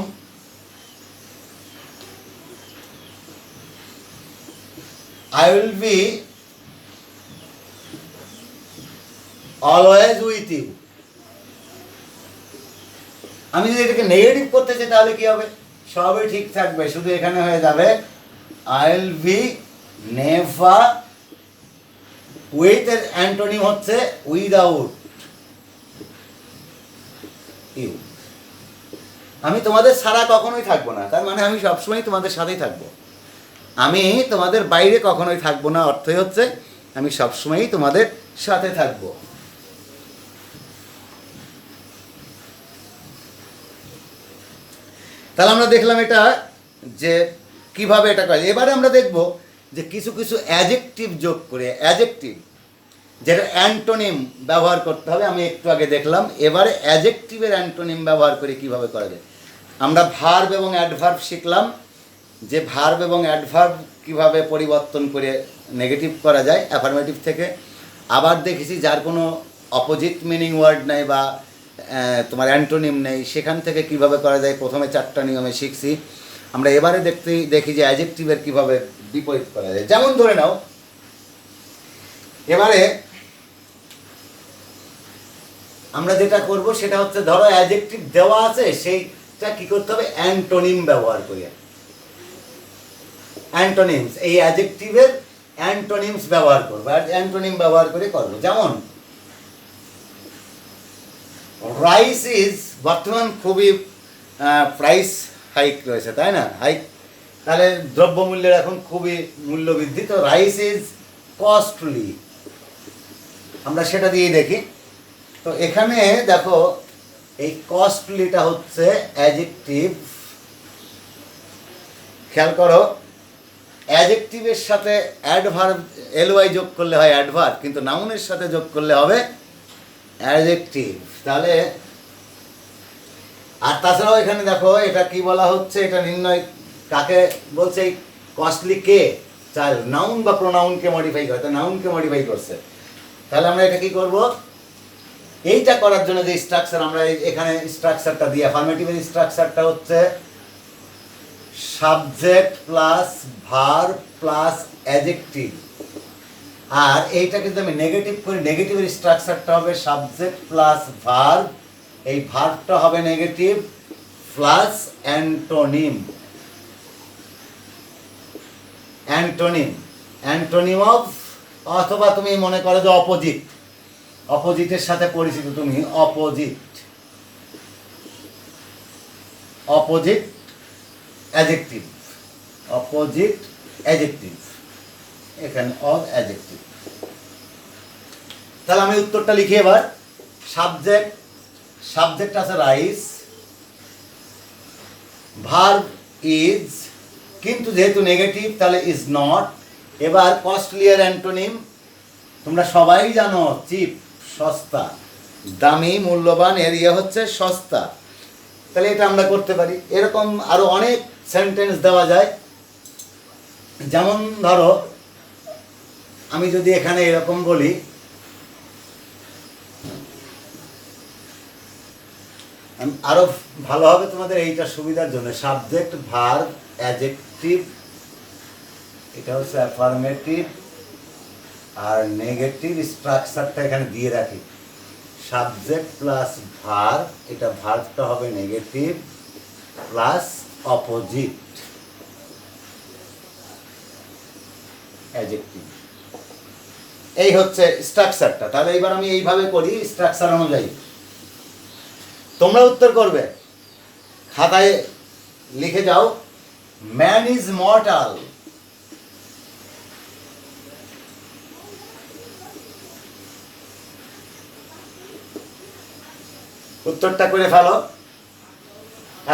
I will be always with you। আমি যদি এটাকে নেগেটিভ করতে চাই তাহলে কি হবে? সবই ঠিক থাকবে, শুধু এখানে হয়ে যাবে I will be never, with এর অ্যান্টোনিম হচ্ছে উইদাউট ইউ। আমি তোমাদের ছাড়া কখনোই থাকবো না, তার মানে আমি সবসময় তোমাদের সাথেই থাকবো। আমি তোমাদের বাইরে কখনোই থাকবো না, অর্থই হচ্ছে আমি সবসময়ই তোমাদের সাথে থাকবো। তাহলে আমরা দেখলাম এটা যে কিভাবে এটা করে। এবারে আমরা দেখব যে কিছু কিছু অ্যাডজেক্টিভ যোগ করে, অ্যাডজেক্টিভ যেটা অ্যান্টোনিম ব্যবহার করতে হবে। আমি একটু আগে দেখলাম, এবারে অ্যাডজেক্টিভের অ্যান্টোনিম ব্যবহার করে কিভাবে করা যায়। আমরা ভার্ব এবং অ্যাডভার্ব শিখলাম, যে ভার্ব এবং অ্যাডভার্ব কিভাবে পরিবর্তন করে নেগেটিভ করা যায় অ্যাফার্মেটিভ থেকে। আবার দেখেছি যার কোনো অপোজিট মিনিং ওয়ার্ড নেই বা তোমার অ্যান্টোনিম নেই, সেখান থেকে কিভাবে করা যায় প্রথমে 4টা নিয়মে শিখছি। আমরা এবারে দেখি যে অ্যাডজেক্টিভের কিভাবে বিপরীত করা যায়। যেমন ধরে নাও, এবারে আমরা যেটা করব সেটা হচ্ছে, ধরো অ্যাডজেক্টিভ দেওয়া আছে, সেইটা কি করতে হবে? অ্যান্টোনিম ব্যবহার করে। অ্যান্টোনিমস, এই অ্যাডজেক্টিভের অ্যান্টোনিমস ব্যবহার করবো, আর অ্যান্টোনিম ব্যবহার করে করবো। যেমন রাইস ইজ, বর্তমান খুবই প্রাইস হাইক রয়েছে, তাই না? হাইক, তাহলে দ্রব্যমূল্যের এখন খুবই মূল্য বৃদ্ধি, তো রাইস ইজ কস্টলি, আমরা সেটা দিয়ে দেখি। তো এখানে দেখো এই কস্টলিটা হচ্ছে অ্যাডজেক্টিভ, খেয়াল করো অ্যাডজেক্টিভের সাথে অ্যাডভার্ব এলওয়াই যোগ করলে হয় অ্যাডভার্ব, কিন্তু নাউনের সাথে যোগ করলে হবে অ্যাডজেক্টিভ। তাহলে আর তাছাড়াও এখানে দেখো এটা কি বলা হচ্ছে, এটা নির্ণয় কাকে বলছে, এই কস্টলি কে, চাইল্ড, নাউন বা প্রোনাউনকে মডিফাই করে, তো নাউনকে মডিফাই করছে। তাহলে আমরা এটা কি করব, এইটা করার জন্য যে স্ট্রাকচার, আমরা এখানে স্ট্রাকচারটা দিই, অ্যাফার্মেটিভের স্ট্রাকচারটা হচ্ছে subject plus verb plus adjective. আর এইটাকে যদি আমি নেগেটিভ করি, নেগেটিভের স্ট্রাকচারটা হবে সাবজেক্ট প্লাস ভার্ব, এই ভার্বটা হবে negative plus antonym, antonym, antonym of, অথবা তুমি মনে করো যে অপোজিট, অপোজিটের সাথে পরিচিত তুমি, opposite, opposite adjective, opposite adjective, এখানে অফ অ্যাডজেক্টিভ। তাহলে আমি উত্তরটা লিখি এবার, সাবজেক্ট, সাবজেক্ট আছে রাইস, ভার্ব ইজ, কিন্তু যেহেতু নেগেটিভ তাহলে ইজ নট। এবার কস্টলি এর অ্যান্টোনিম তোমরা সবাই জানো, চিপ, সস্তা, দামি, মূল্যবান, এর ইয়ে হচ্ছে সস্তা। তাহলে এটা আমরা করতে পারি। এরকম আরো অনেক সেন্টেন্স দেওয়া যায়, যেমন ধরো আমি যদি এখানে এরকম বলি, আরো ভালো হবে তোমাদের এইটা সুবিধার জন্য, সাবজেক্ট ভার্ব অ্যাডজেক্টিভ, এটা হচ্ছে অ্যাফার্মেটিভ, আর নেগেটিভ স্ট্রাকচারটা এখানে দিয়ে রাখি, সাবজেক্ট প্লাস ভার্ব, এটা ভার্বটা হবে নেগেটিভ প্লাস অপোজিট অ্যাডজেক্টিভ, এই হচ্ছে স্ট্রাকচারটা। তাহলে এবার আমি এইভাবে করি স্ট্রাকচার অনুযায়ী, তোমরা উত্তর করবে, খাতায় লিখে যাও, ম্যান ইজ মর্টাল। উত্তরটা করে ফেলো।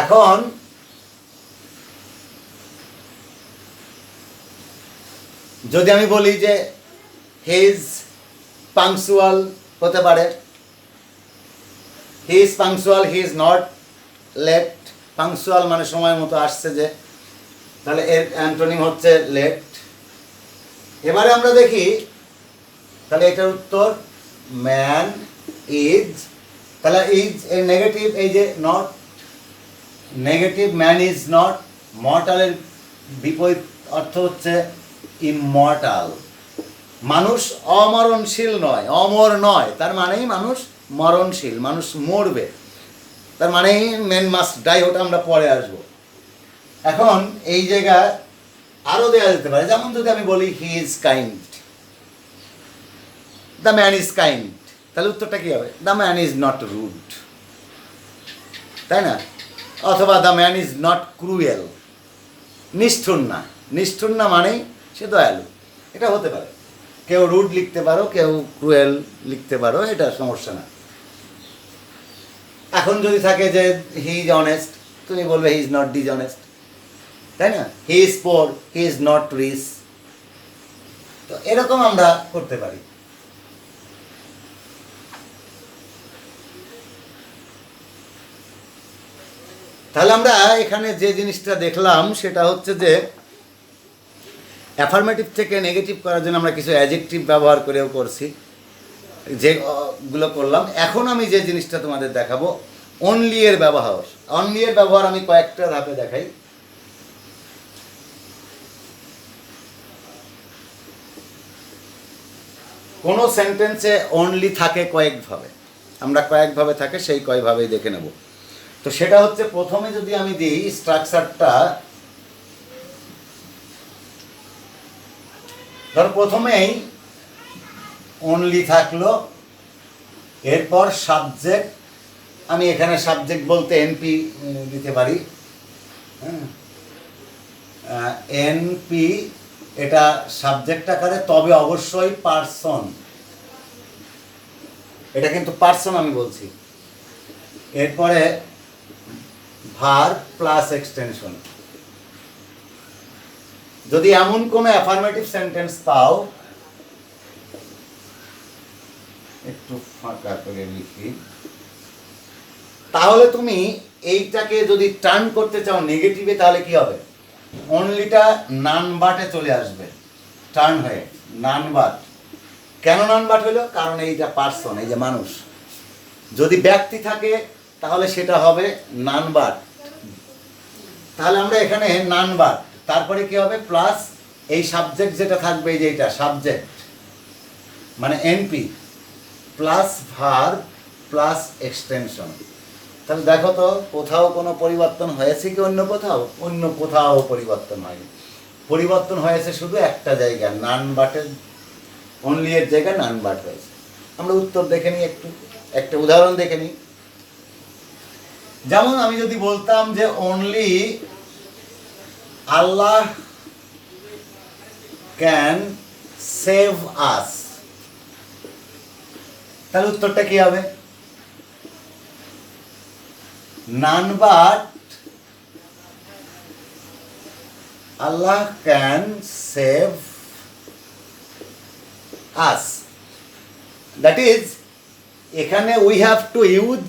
এখন যদি আমি বলি যে হি ইজ পাংচুয়াল, হতে পারে he is punctual, he is not late. Punctual মানে সময় মতো আসছে যে, তাহলে এর অ্যান্টোনিম হচ্ছে লেট। এবারে আমরা দেখি, তাহলে এটার উত্তর ম্যান ইজ, তাহলে ইজ এর নেগেটিভ, এই যে not, negative man is not, মর্টালের বিপরীত অর্থ হচ্ছে ইমমর্টাল, মানুষ অমরণশীল নয়, অমর নয়, তার মানেই মানুষ মরণশীল, মানুষ মরবে, তার মানেই মেন মাস্ট ডাই, ওটা আমরা পরে আসবো। এখন এই জায়গায় আরো দেওয়া যেতে পারে, যেমন যদি আমি বলি he is kind, the man is kind, তাহলে উত্তরটা কি হবে, the man is not rude, তাই না? অথবা the man is not cruel, নিষ্ঠুর না, নিষ্ঠুর না মানেই সে দয়ালু, এটা হতে পারে। কেউ রুড লিখতে পারো, কেউ ক্রুয়েল লিখতে পারো, এটা সমস্যা না। এখন যদি থাকে যে হি ইজ অনেস্ট, তুমি বলবে হি ইজ নট ডিসঅনেস্ট, তাই না? He is poor, he is not rich, তো এরকম আমরা করতে পারি। তাহলে আমরা এখানে যে জিনিসটা দেখলাম সেটা হচ্ছে যে অ্যাফার্মেটিভ থেকে নেগেটিভ করার জন্য আমরা কিছু অ্যাডজেক্টিভ ব্যবহার করেও করছি, যেগুলো করলাম। এখন আমি যে জিনিসটা তোমাদের দেখাবো, অনলি এর ব্যবহার। অনলি এর ব্যবহার আমি কয়েকটা ধাপে দেখাই। কোনো সেন্টেন্সে অনলি থাকে কয়েকভাবে, আমরা কয়েকভাবে থাকে সেই কয়েকভাবেই দেখে নেব। তো সেটা হচ্ছে, প্রথমে যদি আমি দিই স্ট্রাকচারটা, ধর প্রথমেই অনলি থাকলো, এরপর সাবজেক্ট, আমি এখানে সাবজেক্ট বলতে এনপি দিতে পারি, এনপি এটা সাবজেক্ট আকারে, তবে অবশ্যই পার্সন, এটা কিন্তু পার্সন আমি বলছি। এরপরে ভার প্লাস এক্সটেনশন। যদি এমন কোনো অ্যাফার্মেটিভ সেন্টেন্স পাও, একটু ফাঁকা করে লিখি, তাহলে তুমি এইটাকে যদি টার্ন করতে চাও নেগেটিভে, তাহলে কি হবে? অনলিটা নান বাটে চলে আসবে, টার্ন হয়ে নান বাট। কেন নান বাট হলো? কারণ এইটা পার্সন, এই যে মানুষ। যদি ব্যক্তি থাকে তাহলে সেটা হবে নান বাট। তাহলে আমরা এখানে নান বাট, তারপরে কি হবে? প্লাস এই সাবজেক্ট যেটা থাকবে, এই যে এটা সাবজেক্ট মানে NP plus verb plus extension. তাহলে দেখো তো কোথাও কোনো পরিবর্তন হয়েছে কি? অন্য কোথাও? অন্য কোথাও পরিবর্তন হয়নি। পরিবর্তন হয়েছে শুধু একটা জায়গা, নান বাটের অনলি এর জায়গায় নান বাট হয়েছে। আমরা উত্তর দেখে নিই, একটা উদাহরণ দেখে নিই। যেমন আমি যদি বলতাম যে only Allah can save us, তাহলে উত্তরটা কি হবে? None but Allah can save us. That is, এখানে we have to use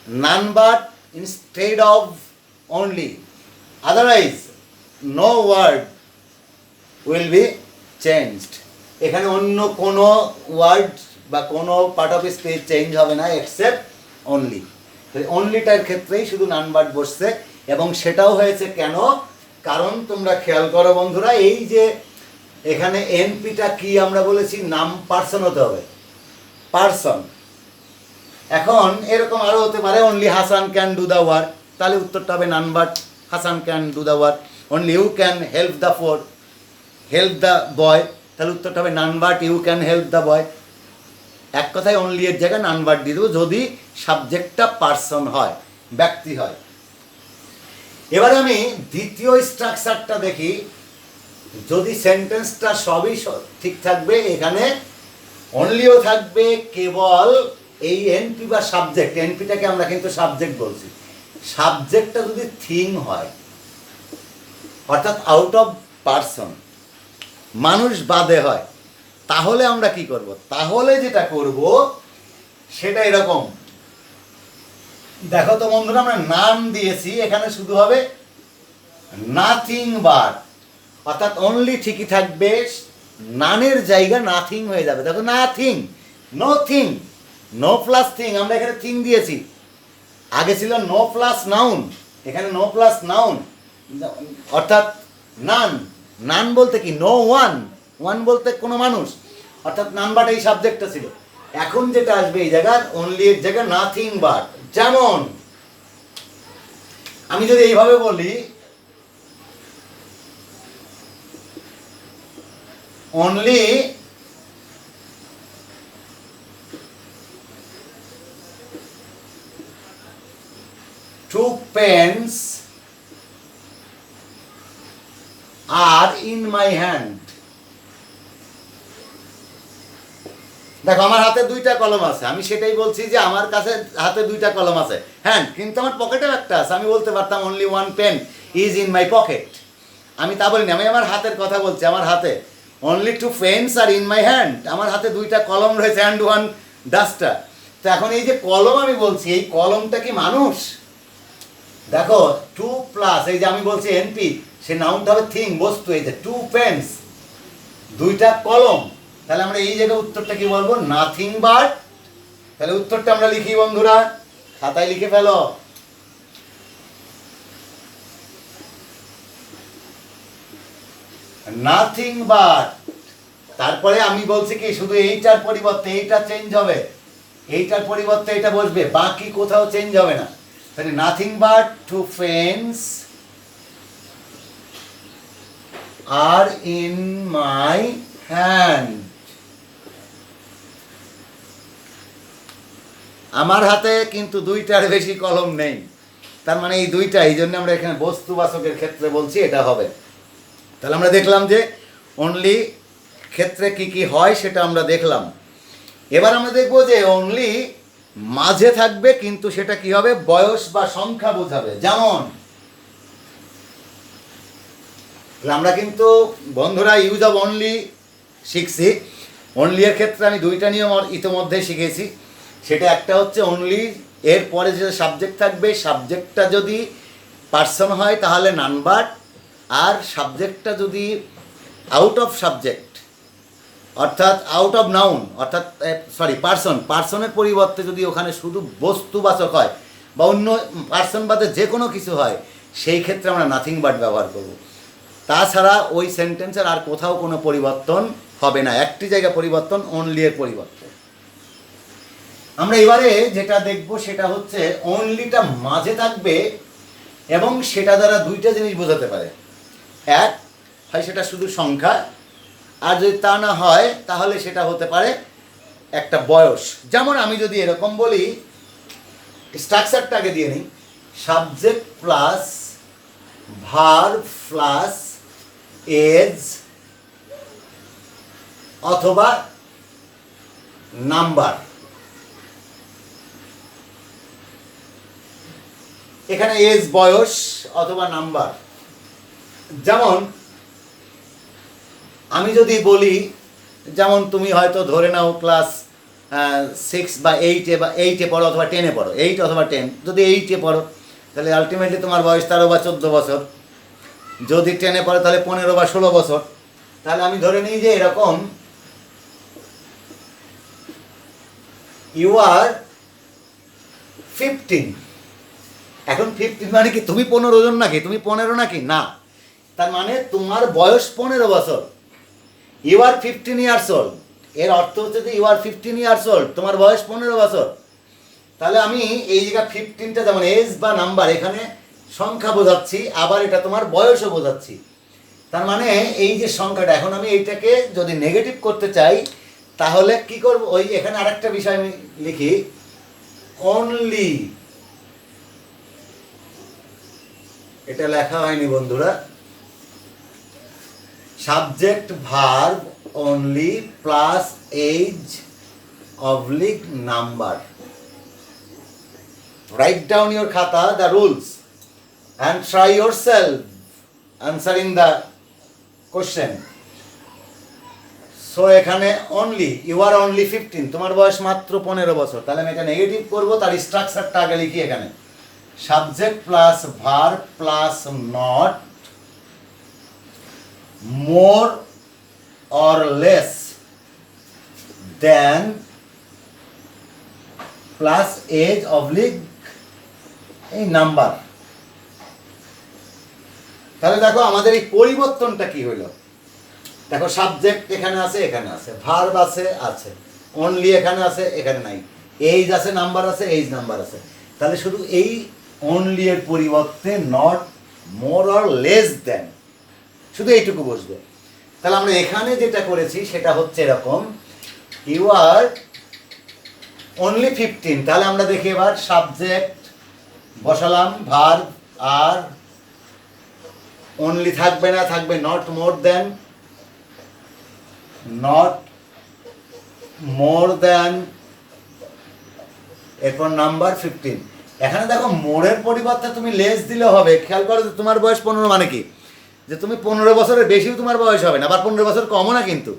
none but instead of only, otherwise no word will be changed. এখানে অন্য কোনো ওয়ার্ড বা কোনো পার্ট অফ স্পিচ চেঞ্জ হবে না এক্সেপ্ট অনলি। অনলিটার ক্ষেত্রেই শুধু নান বাট বসছে, এবং সেটাও হয়েছে কেন? কারণ তোমরা খেয়াল করো বন্ধুরা, এই যে এখানে এনপিটা কি আমরা বলেছি? নাম পার্সন হতে হবে, পার্সন। এখন এরকম আরও হতে পারে, only Hasan can do the work, তাহলে উত্তরটা হবে none but Hasan can do the work. Only you can help the four, help the boy, তাহলে উত্তরটা হবে none but you can help the boy. এক কথায় অনলি এর জায়গায় নান বাট দিয়ে দেবো যদি সাবজেক্টটা পার্সন হয়, ব্যক্তি হয়। এবারে আমি দ্বিতীয় স্ট্রাকচারটা দেখি। যদি সেন্টেন্সটা সবই ঠিক থাকবে, এখানে অনলিও থাকবে, কেবল এই এনপি বা সাবজেক্ট, এনপিটাকে আমরা কিন্তু সাবজেক্ট বলছি, সাবজেক্টটা যদি থিং হয়, অর্থাৎ আউট অফ পার্সন, মানুষ বাদে হয়, তাহলে আমরা কি করব? তাহলে যেটা করব সেটা এরকম। দেখো তো বন্ধুরা, আমরা নাম দিয়েছি, এখানে শুধু হবে নাথিং বাট, অর্থাৎ অনলি ঠিকই থাকবে, নানের জায়গা নাথিং হয়ে যাবে। দেখো nothing, no thing, no plus thing, আমরা এখানে থিং দিয়েছি। আগে ছিল নো প্লাস নাউন, এখানে নো প্লাস নাউন, অর্থাৎ নান। নান বলতে কি? নো ওয়ান, ওয়ান বলতে কোনো মানুষ, অর্থাৎ নান বাট এই সাবজেক্টটা ছিল। এখন যেটা আসবে এই জায়গার অনলি এর জায়গায় নাথিং বাট। যেমন আমি যদি এইভাবে বলি, only two pens are in my hand. দেখো আমার হাতে দুইটা কলম আছে, আমি সেটাই বলছি যে আমার কাছে হাতে দুইটা কলম আছে, হ্যান্ড, কিন্তু আমার পকেটেও একটা আছে। আমি বলতে পারতাম only one pen is in my pocket, আমি তা বলিনি, আমি আমার হাতের কথা বলছি। আমার হাতে only two pens are in my hand, আমার হাতে দুইটা কলম রয়েছে, অ্যান্ড ওয়ান ডাস্টার। তো এখন এই যে কলম আমি বলছি, এই কলমটা কি মানুষ? দেখো টু প্লাস এই যে আমি বলছি এনপি, সে নাউনটা হবে থিং, বস্তু। এই যে টু পেন্স, দুইটা কলম, তাহলে আমরা এই জায়গায় উত্তরটা কি বলবো? Nothing but. তাহলে উত্তরটা আমরা লিখি বন্ধুরা, খাতায় লিখে ফেলো। নাথিং বাট, তারপরে আমি বলছি কি শুধু এইটার পরিবর্তে এইটা চেঞ্জ হবে, এইটার পরিবর্তে এটা বসবে, বাকি কোথাও চেঞ্জ হবে না। তাহলে nothing but two pens are in my hand. আমার হাতে কিন্তু দুইটার বেশি কলম নেই, তার মানে এই দুইটা, এই জন্য আমরা এখানে বস্তুবাচকের ক্ষেত্রে বলছি এটা হবে। তাহলে আমরা দেখলাম যে অনলি ক্ষেত্রে কি কি হয় সেটা আমরা দেখলাম। এবার আমরা দেখব যে অনলি মাঝে থাকবে, কিন্তু সেটা কি হবে, বয়স বা সংখ্যা বোঝাবে। যেমন আমরা কিন্তু বন্ধুরা ইউজ অফ অনলি শিখছি। অনলি এর ক্ষেত্রে আমি দুইটা নিয়ম ইতিমধ্যে শিখেছি। সেটা একটা হচ্ছে অনলি এর পরে যে সাবজেক্ট থাকবে, সাবজেক্টটা যদি পার্সন হয় তাহলে নাম্বার, আর সাবজেক্টটা যদি আউট অফ সাবজেক্ট অর্থাৎ আউট অফ নাউন অর্থাৎ পার্সনের পরিবর্তে যদি ওখানে শুধু বস্তুবাচক হয় বা অন্য পার্সন বাদে যে কোনো কিছু হয়, সেই ক্ষেত্রে আমরা নাথিং বাট ব্যবহার করব। তাছাড়া ওই সেন্টেন্সের আর কোথাও কোনো পরিবর্তন হবে না, একটি জায়গা পরিবর্তন অনলি এর পরিবর্তে। আমরা এবারে যেটা দেখব সেটা হচ্ছে অনলিটা মাঝে থাকবে এবং সেটা দ্বারা দুইটা জিনিস বোঝাতে পারে। এক হয় সেটা শুধু সংখ্যা, আর যদি তা না হয় তাহলে সেটা হতে পারে একটা বয়স। যেমন আমি যদি এরকম বলি, স্ট্রাকচারটাকে দিয়ে নিই, subject plus verb plus age অথবা নাম্বার। এখানে এজ বয়স অথবা নাম্বার। যেমন আমি যদি বলি, যেমন তুমি হয়তো ধরে নাও ক্লাস 6 বা 8-এ পড়ো অথবা 10-এ পড়ো, 8 অথবা 10। যদি 8-এ পড়ো তাহলে আলটিমেটলি তোমার বয়স 13 বা 14 বছর। যদি 10-এ পড়ো তাহলে 15 বা 16 বছর। তাহলে আমি ধরে নিই যে এরকম, ইউ আর 15। এখন 15 মানে কি তুমি 15 জন নাকি, তুমি 15 নাকি? না, তার মানে তোমার বয়স 15 বছর। ইউ আর 15 ইয়ার্স ওল্ড, এর অর্থ হচ্ছে যে ইউ আর 15 ইয়ার্স ওল্ড, তোমার বয়স 15 বছর। তাহলে আমি এই জায়গা 15টা যেমন এজ বা নাম্বার, এখানে সংখ্যা বোঝাচ্ছি, আবার এটা তোমার বয়সও বোঝাচ্ছি। তার মানে এই যে সংখ্যাটা, এখন আমি এইটাকে যদি নেগেটিভ করতে চাই তাহলে কি করব, ওই এখানে আরেকটা বিষয় আমি লিখি, অনলি। এটা লেখা হয়নি বন্ধুরা, subject verb only plus age oblique number. Write down your khata, the rules, and try yourself answering the question. So এখানে অনলি, ইউ আর অনলি 15, তোমার বয়স মাত্র 15 বছর। তাহলে আমি এটা নেগেটিভ করবো, তার স্ট্রাকচারটা আগে লিখি। এখানে subject plus verb plus not more or less than plus age oblique এই নাম্বার। তাহলে দেখো আমাদের এই পরিবর্তনটা কি হইল। দেখো সাবজেক্ট এখানে আছে, এখানে আছে, ভার্ব আছে, অনলি এখানে আছে, এখানে নাই, এইজ আছে, নাম্বার আছে, এইজ নাম্বার আছে। তাহলে শুধু এই অনলি এর পরিবর্তে নট মোর অর লেস দেন, শুধু এইটুকু বসবে। তাহলে আমরা এখানে যেটা করেছি সেটা হচ্ছে এরকম, ইউ আর অনলি 15। তাহলে আমরা দেখি এবার সাবজেক্ট বসালাম, ভার্ব, আর অনলি থাকবে না, থাকবে not more then, not more দেন, এরপর নাম্বার 15। এখানে দেখো মোরের পরিবর্তে তুমি লেস দিলে হবে। খেয়াল করো যে তোমার বয়স 15 মানে কি, যে তুমি 15 বছরের বেশিও তোমার বয়স হবে না, আবার 15 বছর কমও না কিন্তু।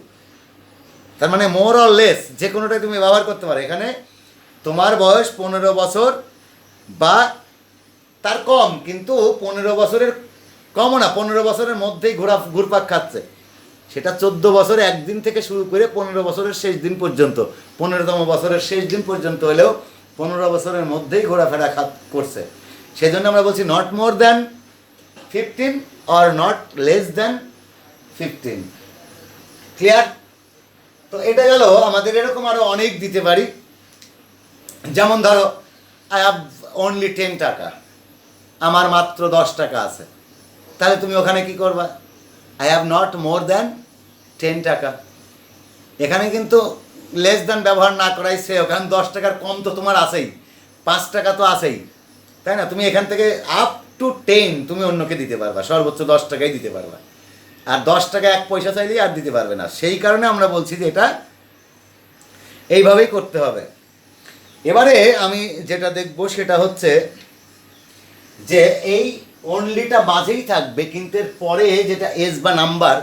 তার মানে মোর অর লেস যে কোনোটাই তুমি ব্যবহার করতে পারো। এখানে তোমার বয়স 15 বছর বা তার কম, কিন্তু 15 বছরের কমও না, 15 বছরের মধ্যেই ঘুরপাক খাচ্ছে। সেটা 14 বছর একদিন থেকে শুরু করে 15 বছরের শেষ দিন পর্যন্ত, 15তম বছরের শেষ দিন পর্যন্ত হলেও 15 বছরের মধ্যেই ঘোরাফেরা করছে। সেই জন্য আমরা বলছি not more than 15 or not less than 15। Clear? তো এটা গেল আমাদের। এরকম আরও অনেক দিতে পারি। যেমন ধরো আই হ্যাভ অনলি 10 টাকা, আমার মাত্র 10 টাকা আছে। তাহলে তুমি ওখানে কি করবা, I have not more than 10 টাকা। এখানে কিন্তু লেস দ্যান ব্যবহার না করাই সে, ওখানে 10 টাকার কম তো তোমার আছেই, 5 টাকা তো আছেই। তাই না? তুমি এখান থেকে আপ টু 10 তুমি অন্যকে দিতে পারবা, সর্বোচ্চ 10 টাকাই দিতে পারবা, আর 10 টাকা 1 পয়সা চাইলেই আর দিতে পারবে না। সেই কারণে আমরা বলছি যে এটা এইভাবেই করতে হবে। এবারে আমি যেটা দেখব সেটা হচ্ছে যে এই অনলিটা মাঝেই থাকবে, কিন্তু এর পরে যেটা এস বা নাম্বার,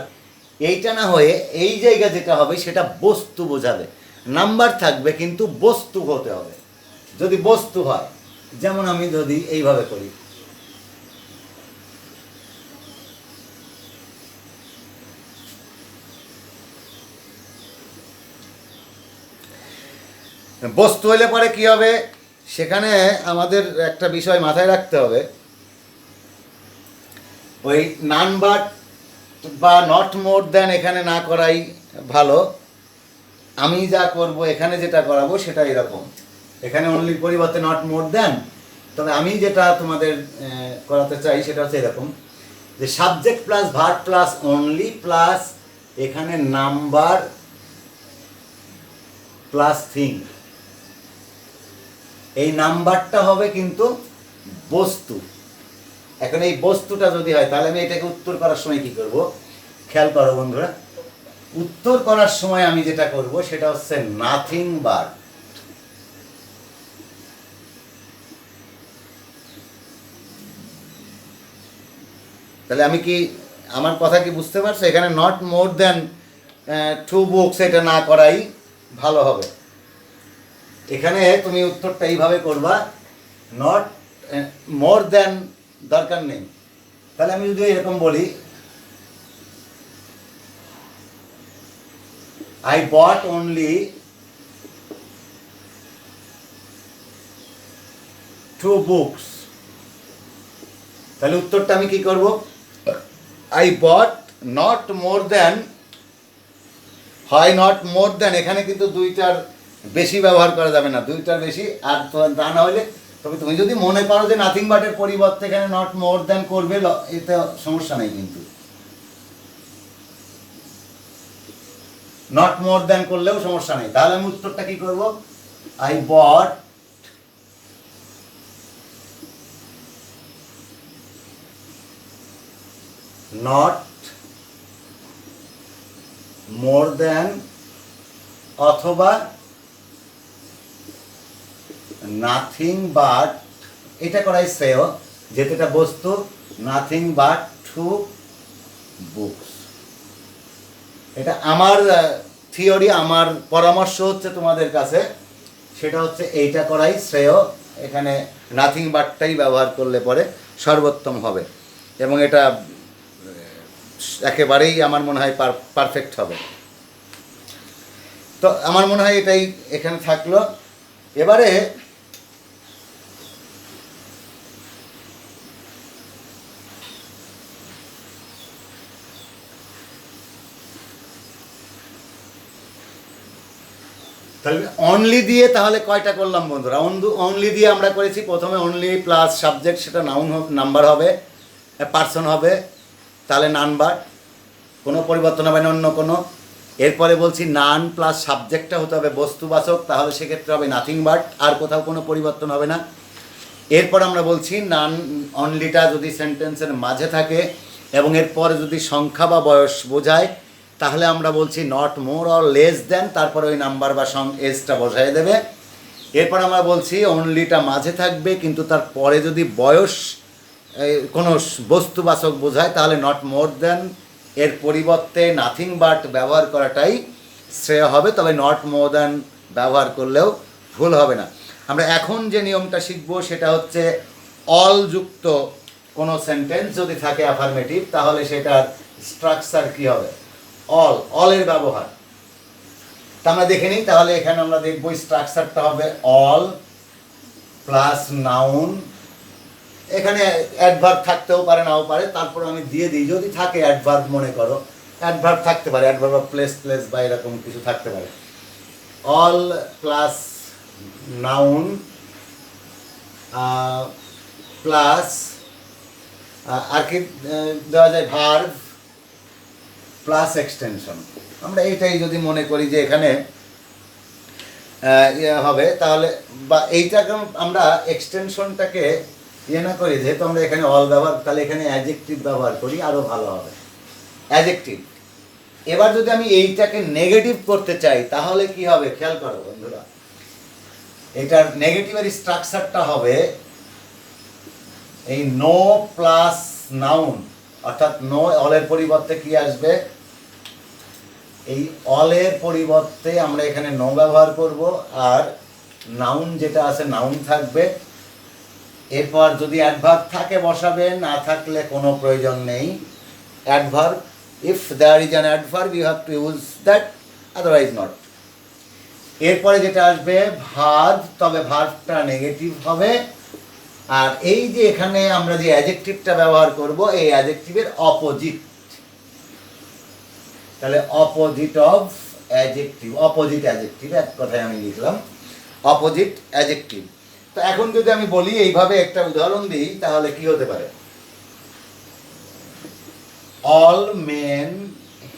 এইটা না হয়ে এই জায়গা যেটা হবে সেটা বস্তু বোঝাবে। নাম্বার থাকবে কিন্তু বস্তু হতে হবে। যদি বস্তু হয়, যেমন আমি যদি এইভাবে করি, বস্তু হলে পরে কি হবে, সেখানে আমাদের একটা বিষয় মাথায় রাখতে হবে, ওই নান বাট বা নট মোর দ্যান এখানে না করাই ভালো। আমি যা করব এখানে যেটা করাবো সেটা এরকম, এখানে অনলির পরিবর্তে নট মোর দ্যান। তবে আমি যেটা তোমাদের করাতে চাই সেটা হচ্ছে এরকম, যে subject plus verb plus only plus এখানে নাম্বার প্লাস থিং। এই নাম্বারটা হবে কিন্তু বস্তু। এখন এই বস্তুটা যদি হয় তাহলে আমি এটাকে উত্তর করার সময় কি করব, খেয়াল করো বন্ধুরা। উত্তর করার সময় আমি যেটা করব সেটা হচ্ছে নাথিং বাট। তাহলে আমি কি, আমার কথা কি বুঝতে পারছো? এখানে নট মোর দ্যান 2 বুকস এটা না করাই ভালো হবে। এখানে তুমি উত্তরটা এইভাবে করবা, নট মোর দ্যান দরকার নেই। তাহলে আমি যদি এরকম বলি, I bought only 2 books, তাহলে উত্তরটা আমি কি করব, I bought not more than, হয় নট মোর দ্যান, এখানে কিন্তু 2টার বেশি ব্যবহার করা যাবে না, 2টার বেশি। আর তা না হলে, তবে তুমি যদি মনে করো যে নাথিং বাটের পরিবর্তে এখানে নট মোর দ্যান করবে, এতে সমস্যা নেই। কিন্তু নট মোর দ্যান করলেও সমস্যা নেই। তাহলে আমি উত্তরটা কি করব, I bought not more than অথবা নাথিং বাট, এটা করাই শ্রেয় যেহেতু এটা বস্তু, নাথিং বাট 2 বুকস। এটা আমার থিওরি, আমার পরামর্শ হচ্ছে তোমাদের কাছে, সেটা হচ্ছে এইটা করাই শ্রেয়। এখানে নাথিং বাটটাই ব্যবহার করলে পরে সর্বোত্তম হবে, এবং এটা একেবারেই আমার মনে হয় পারফেক্ট হবে। তো আমার মনে হয় এটাই এখানে থাকলো। এবারে তাহলে অনলি দিয়ে তাহলে কয়টা করলাম বন্ধুরা? অনলি দিয়ে আমরা করেছি প্রথমে অনলি প্লাস সাবজেক্ট, সেটা নাউন নাম্বার হবে, পার্সন হবে, তাহলে নান বাট, কোনো পরিবর্তন হবে না অন্য কোনো। এরপরে বলছি নান প্লাস সাবজেক্টটা হতে হবে বস্তুবাচক, তাহলে সেক্ষেত্রে হবে নাথিং বাট, আর কোথাও কোনো পরিবর্তন হবে না। এরপর আমরা বলছি নান অনলিটা যদি সেন্টেন্সের মাঝে থাকে এবং এরপরে যদি সংখ্যা বা বয়স বোঝায়, তাহলে আমরা বলছি নট মোর অর লেস দেন, তারপরে ওই নাম্বার বা এজটা বসাই দেবে। এরপর আমরা বলছি অনলিটা মাঝে থাকবে, কিন্তু তার পরে যদি বয়স কোনো বস্তুবাচক বোঝায় তাহলে নট মোর দেন এর পরিবর্তে নাথিং বাট ব্যবহার করাটাই শ্রেয় হবে। তবে নট মোর দেন ব্যবহার করলেও ভুল হবে না। আমরা এখন যে নিয়মটা শিখবো সেটা হচ্ছে অল যুক্ত কোনো সেন্টেন্স যদি থাকে অ্যাফার্মেটিভ, তাহলে সেটার স্ট্রাকচার কী হবে, অলের ব্যবহার। তা আমরা দেখে নিই। তাহলে এখানে আমরা দেখব স্ট্রাকচারটা হবে অল প্লাস নাউন। এখানে অ্যাডভার্ব থাকতেও পারে নাও পারে, তারপর আমি দিয়ে দিই যদি থাকে অ্যাডভার্ব, মনে করো অ্যাডভার্ব থাকতে পারে, অ্যাডভার্ব অফ প্লেস বা এরকম কিছু থাকতে পারে। অল প্লাস নাউন প্লাস আর কি দেওয়া যায়, ভার্ব প্লাস এক্সটেনশন। আমরা এইটাই যদি মনে করি যে এখানে ইয়ে হবে, তাহলে বা এইটাকে আমরা এক্সটেনশনটাকে ইয়ে না করি, যেহেতু আমরা এখানে অল ব্যবহার, তাহলে এখানে অ্যাডজেক্টিভ ব্যবহার করি, আরও ভালো হবে। অ্যাডজেক্টিভ। এবার যদি আমি এইটাকে নেগেটিভ করতে চাই তাহলে কি হবে খেয়াল করো বন্ধুরা, এটার নেগেটিভের স্ট্রাকচারটা হবে এই নো প্লাস নাউন, অর্থাৎ নো অলের পরিবর্তে কি আসবে, এই অলের পরিবর্তে আমরা এখানে নো ব্যবহার করব, আর নাউন যেটা আছে নাউন থাকবে। এরপর যদি অ্যাডভার্ব থাকে বসাবেন, না থাকলে কোনো প্রয়োজন নেই। Adverb, if there is an adverb you have to use that, otherwise not. এরপরে যেটা আসবে ভার্ব, তবে ভার্বটা নেগেটিভ হবে। আর এই যে এখানে আমরা যে অ্যাডজেক্টিভটা ব্যবহার করব, এই অ্যাডজেক্টিভের অপোজিট, তাহলে opposite of adjective, opposite adjective, এক কথায় আমি লিখলাম অপোজিট অ্যাডজেক্টিভ। তো এখন যদি আমি বলি এইভাবে একটা উদাহরণ দিই তাহলে কি হতে পারে, অল মেন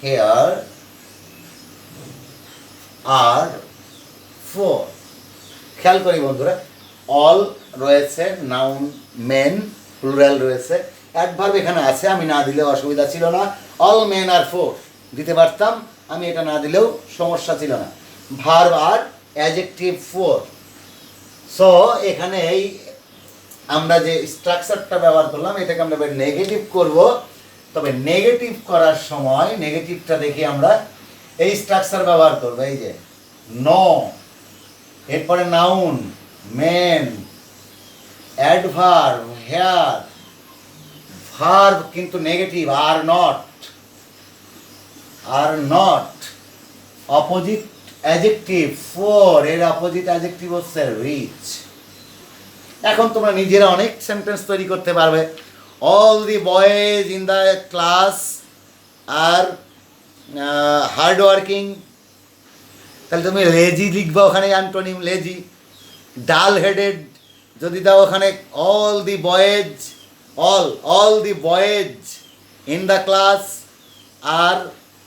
হেয়ার আর ফোর। খেয়াল করি বন্ধুরা, অল রয়েছে, নাউন মেন প্লুরাল রয়েছে, অ্যাডভার্ব এখানে আছে, আমি না দিলেও অসুবিধা ছিল না। অল মেন আর ফোর দিতে পারতাম, আমি এটা না দিলেও সমস্যা ছিল না। ভার্ব আর অ্যাডজেক্টিভ ফোর। সো এখানে এই আমরা যে স্ট্রাকচারটা ব্যবহার করলাম এটাকে আমরা নেগেটিভ করব। তবে নেগেটিভ করার সময় নেগেটিভটা দেখি আমরা এই স্ট্রাকচার ব্যবহার করব, এই যে নো, এরপরে noun men, adverb here, verb কিন্তু negative are not, are not, opposite adjective poor, এর অপোজিট অ্যাডজেক্টিভ হচ্ছে রিচ। এখন তোমরা নিজেরা অনেক সেন্টেন্স তৈরি করতে পারবে। All the boys in the class are hard working, তাহলে তুমি লেজি লিখবা ওখানে অ্যান্টোনিম লেজি। ডাল হেডেড যদি দাও ওখানে all the boys, all the boys in the class are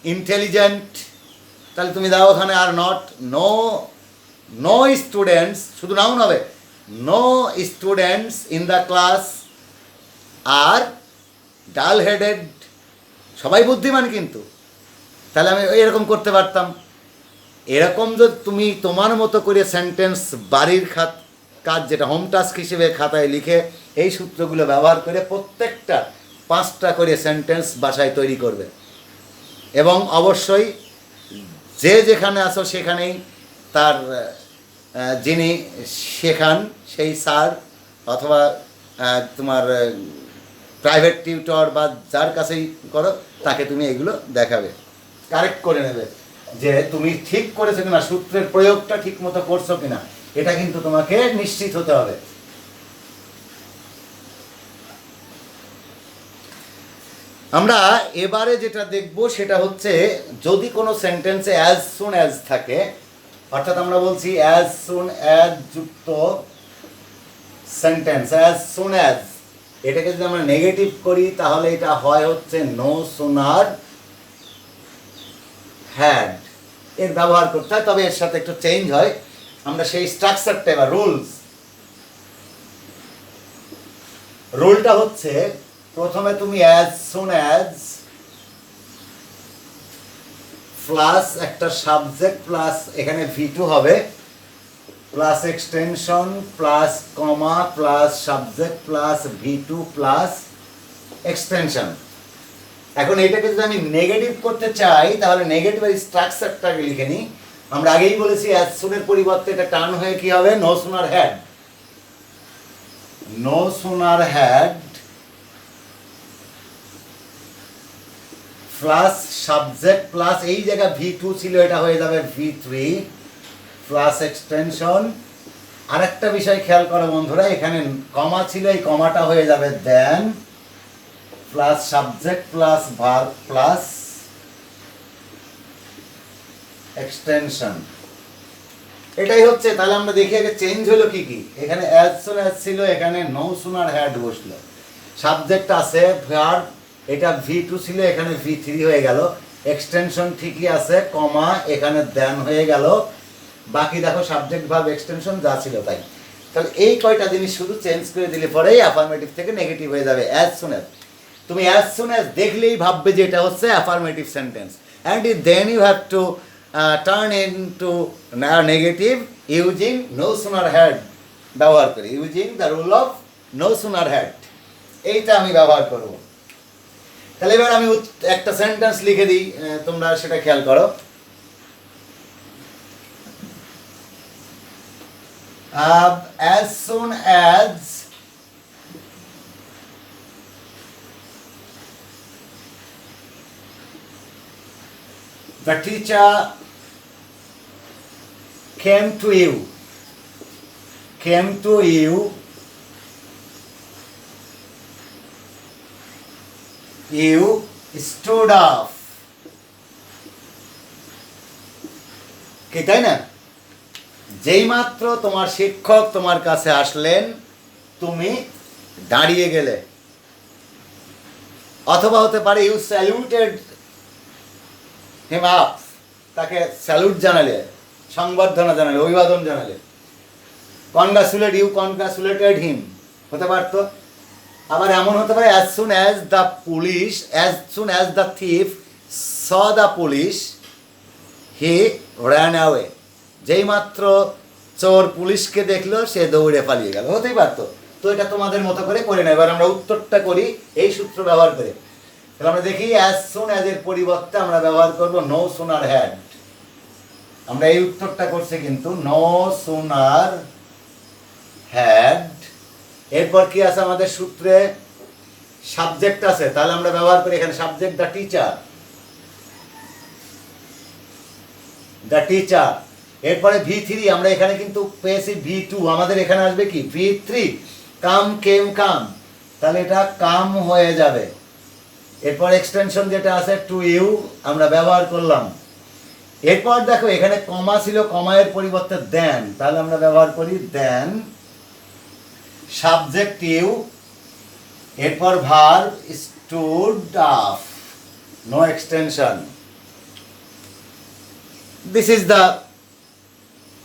intelligent, তাহলে তুমি দাও ওখানে আর নট। নো স্টুডেন্টস, শুধু নাউন হবে, no students in the class are dull headed, সবাই বুদ্ধিমান কিন্তু, তাহলে আমি এরকম করতে পারতাম। এরকম যদি তুমি তোমার মতো করে সেন্টেন্স বাড়ির কাজ যেটা হোম টাস্ক হিসেবে খাতায় লিখে এই সূত্রগুলো ব্যবহার করে প্রত্যেকটা 5টা করে সেন্টেন্স বাসায় তৈরি করবে। এবং অবশ্যই যে যেখানে আসো সেখানেই তার যিনি শেখান সেই স্যার অথবা তোমার প্রাইভেট টিউটর বা যার কাছেই করো তাকে তুমি এগুলো দেখাবে, কারেক্ট করে নেবে যে তুমি ঠিক করেছো কিনা, সূত্রের প্রয়োগটা ঠিক মতো করছো কিনা, এটা কিন্তু তোমাকে নিশ্চিত হতে হবে। আমরা এবারে যেটা দেখব সেটা হচ্ছে যদি কোনো সেন্টেন্সে অ্যাজ সুন অ্যাজ থাকে, অর্থাৎ আমরা বলছি অ্যাজ সুন অ্যাজ যুক্ত সেন্টেন্স, অ্যাজ সুন অ্যাজ, এটাকে যদি আমরা নেগেটিভ করি তাহলে এটা হয় হচ্ছে নো সুনার হ্যাড, এর ব্যবহার করতে হয়। তবে এর সাথে একটু চেঞ্জ হয়, আমরা সেই স্ট্রাকচারটা বা রুলটা হচ্ছে প্রথমে তুমি অ্যাজ সুন অ্যাজ প্লাস একটা সাবজেক্ট প্লাস এখানে V2 হবে, প্লাস এক্সটেনশন প্লাস কমা plus subject plus V2 plus extension. এখন এটাকে যদি আমি নেগেটিভ করতে চাই তাহলে নেগেটিভের স্ট্রাকচারটাকে লিখে নিই। আমরা আগেই বলেছি অ্যাজ সুনের পরিবর্তে এটা টার্ন হয়ে কি হবে, no sooner had, no sooner had plus subject plus এই জায়গা V2 ছিল এটা হয়ে যাবে V3 প্লাস এক্সটেনশন। আরেকটা বিষয় খেয়াল করো বন্ধুরা, এখানে কমা ছিল, এই কমাটা হয়ে যাবে then plus subject plus verb plus extension. এটাই হচ্ছে। তাহলে আমরা দেখি আগে চেঞ্জ হলো কি কি। এখানে অ্যাজ সুন অ্যাজ ছিল, এখানে নো সুনার হ্যাড বসলো, সাবজেক্ট আছে ভার্ব, এটা V2 ছিল এখানে V3 হয়ে গেল, এক্সটেনশন ঠিকই আছে, কমা এখানে দেন হয়ে গেল, বাকি দেখো সাবজেক্ট ভার্ব এক্সটেনশন যা ছিল তাই। তাহলে এই কয়টা জিনিস শুধু চেঞ্জ করে দিলে পরেই অ্যাফার্মেটিভ থেকে নেগেটিভ হয়ে যাবে। অ্যাজ সুন অ্যাজ, তুমি অ্যাজ সুন অ্যাজ দেখলেই ভাববে যে এটা হচ্ছে affirmative sentence, and then you have to turn into negative using no sooner had ব্যবহার করি, using the rule of no sooner had, এইটা আমি ব্যবহার করব। তাহলে এবার আমি একটা সেন্টেন্স লিখে দিই, তোমরা সেটা খেয়াল করো। As soon as the teacher came to you, you stood up, কি তাই না? যেই মাত্র তোমার শিক্ষক তোমার কাছে আসলেন তুমি দাঁড়িয়ে গেলে, অথবা হতে পারে ইউ স্যালুটেড হিম আপ, তাকে স্যালুট জানালে, সংবর্ধনা জানালে, অভিবাদন জানালে। কনগ্রাচুলেটেড হিম হতে পারতো। আবার এমন হতে পারে as soon as the thief saw the police he ran away, যেই মাত্র চোর পুলিশকে দেখলো সে দৌড়ে পালিয়ে গেল, হতেই পারতো। তো এটা তোমাদের মতো করে করে না। এবার আমরা উত্তরটা করি এই সূত্র ব্যবহার করে। তাহলে আমরা দেখি অ্যাজ সুন অ্যাজ এর পরিবর্তে আমরা ব্যবহার করব নো সুনার হ্যাড। আমরা এই উত্তরটা করছি কিন্তু নো সুনার হ্যাড। এরপর কি আছে আমাদের সূত্রে? সাবজেক্ট আছে, তাহলে আমরা ব্যবহার করি এখানে সাবজেক্ট দ্য টিচার। এরপরে V3 আমরা এখানে কিন্তু পেয়েছি V2, আমাদের এখানে আসবে কি V3, কাম তাহলে এটা কাম হয়ে যাবে। এরপর এক্সটেনশন যেটা আছে টু ইউ আমরা ব্যবহার করলাম। এরপর দেখো এখানে কমা ছিল, কমায়ের পরিবর্তে দেন, তাহলে আমরা ব্যবহার করি দেন, সাবজেক্ট ইউ, এরপর verb stood up, no extension. This is the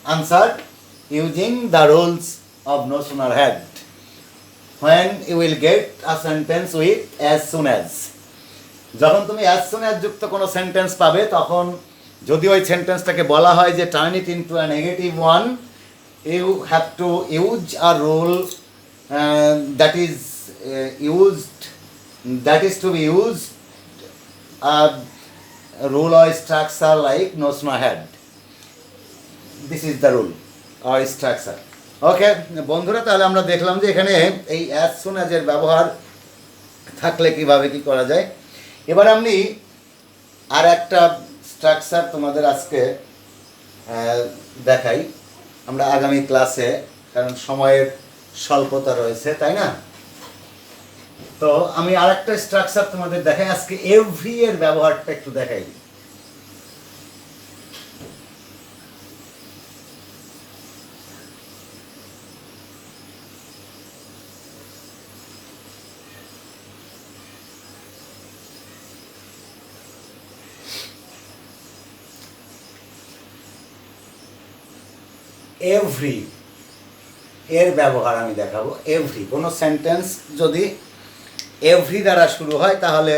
answer using the rules of no sooner had when you will get a sentence with as soon as। যখন তুমি as soon as যুক্ত কোনো sentence পাবে তখন যদি ওই সেন্টেন্সটাকে বলা হয় যে turn it into a negative one, you have to use a rule that is to be used a rule or structure like no sooner had. This is the rule আর স্ট্রাকচার। ওকে বন্ধুরা, তাহলে আমরা দেখলাম যে এখানে এই as soon as এর ব্যবহার থাকলে কিভাবে কি করা যায়। এবার আমি আর একটা স্ট্রাকচার তোমাদের আজকে দেখাই আমরা আগামী ক্লাসে, কারণ সময়ের স্বল্পতা রয়েছে, তাই না? তো আমি আর একটা স্ট্রাকচার তোমাদের দেখাই আজকে, এভরি এর ব্যবহারটা একটু দেখাই। এভরি এর ব্যবহার আমি দেখাবো। এভরি কোনো সেন্টেন্স যদি এভরি দ্বারা শুরু হয় তাহলে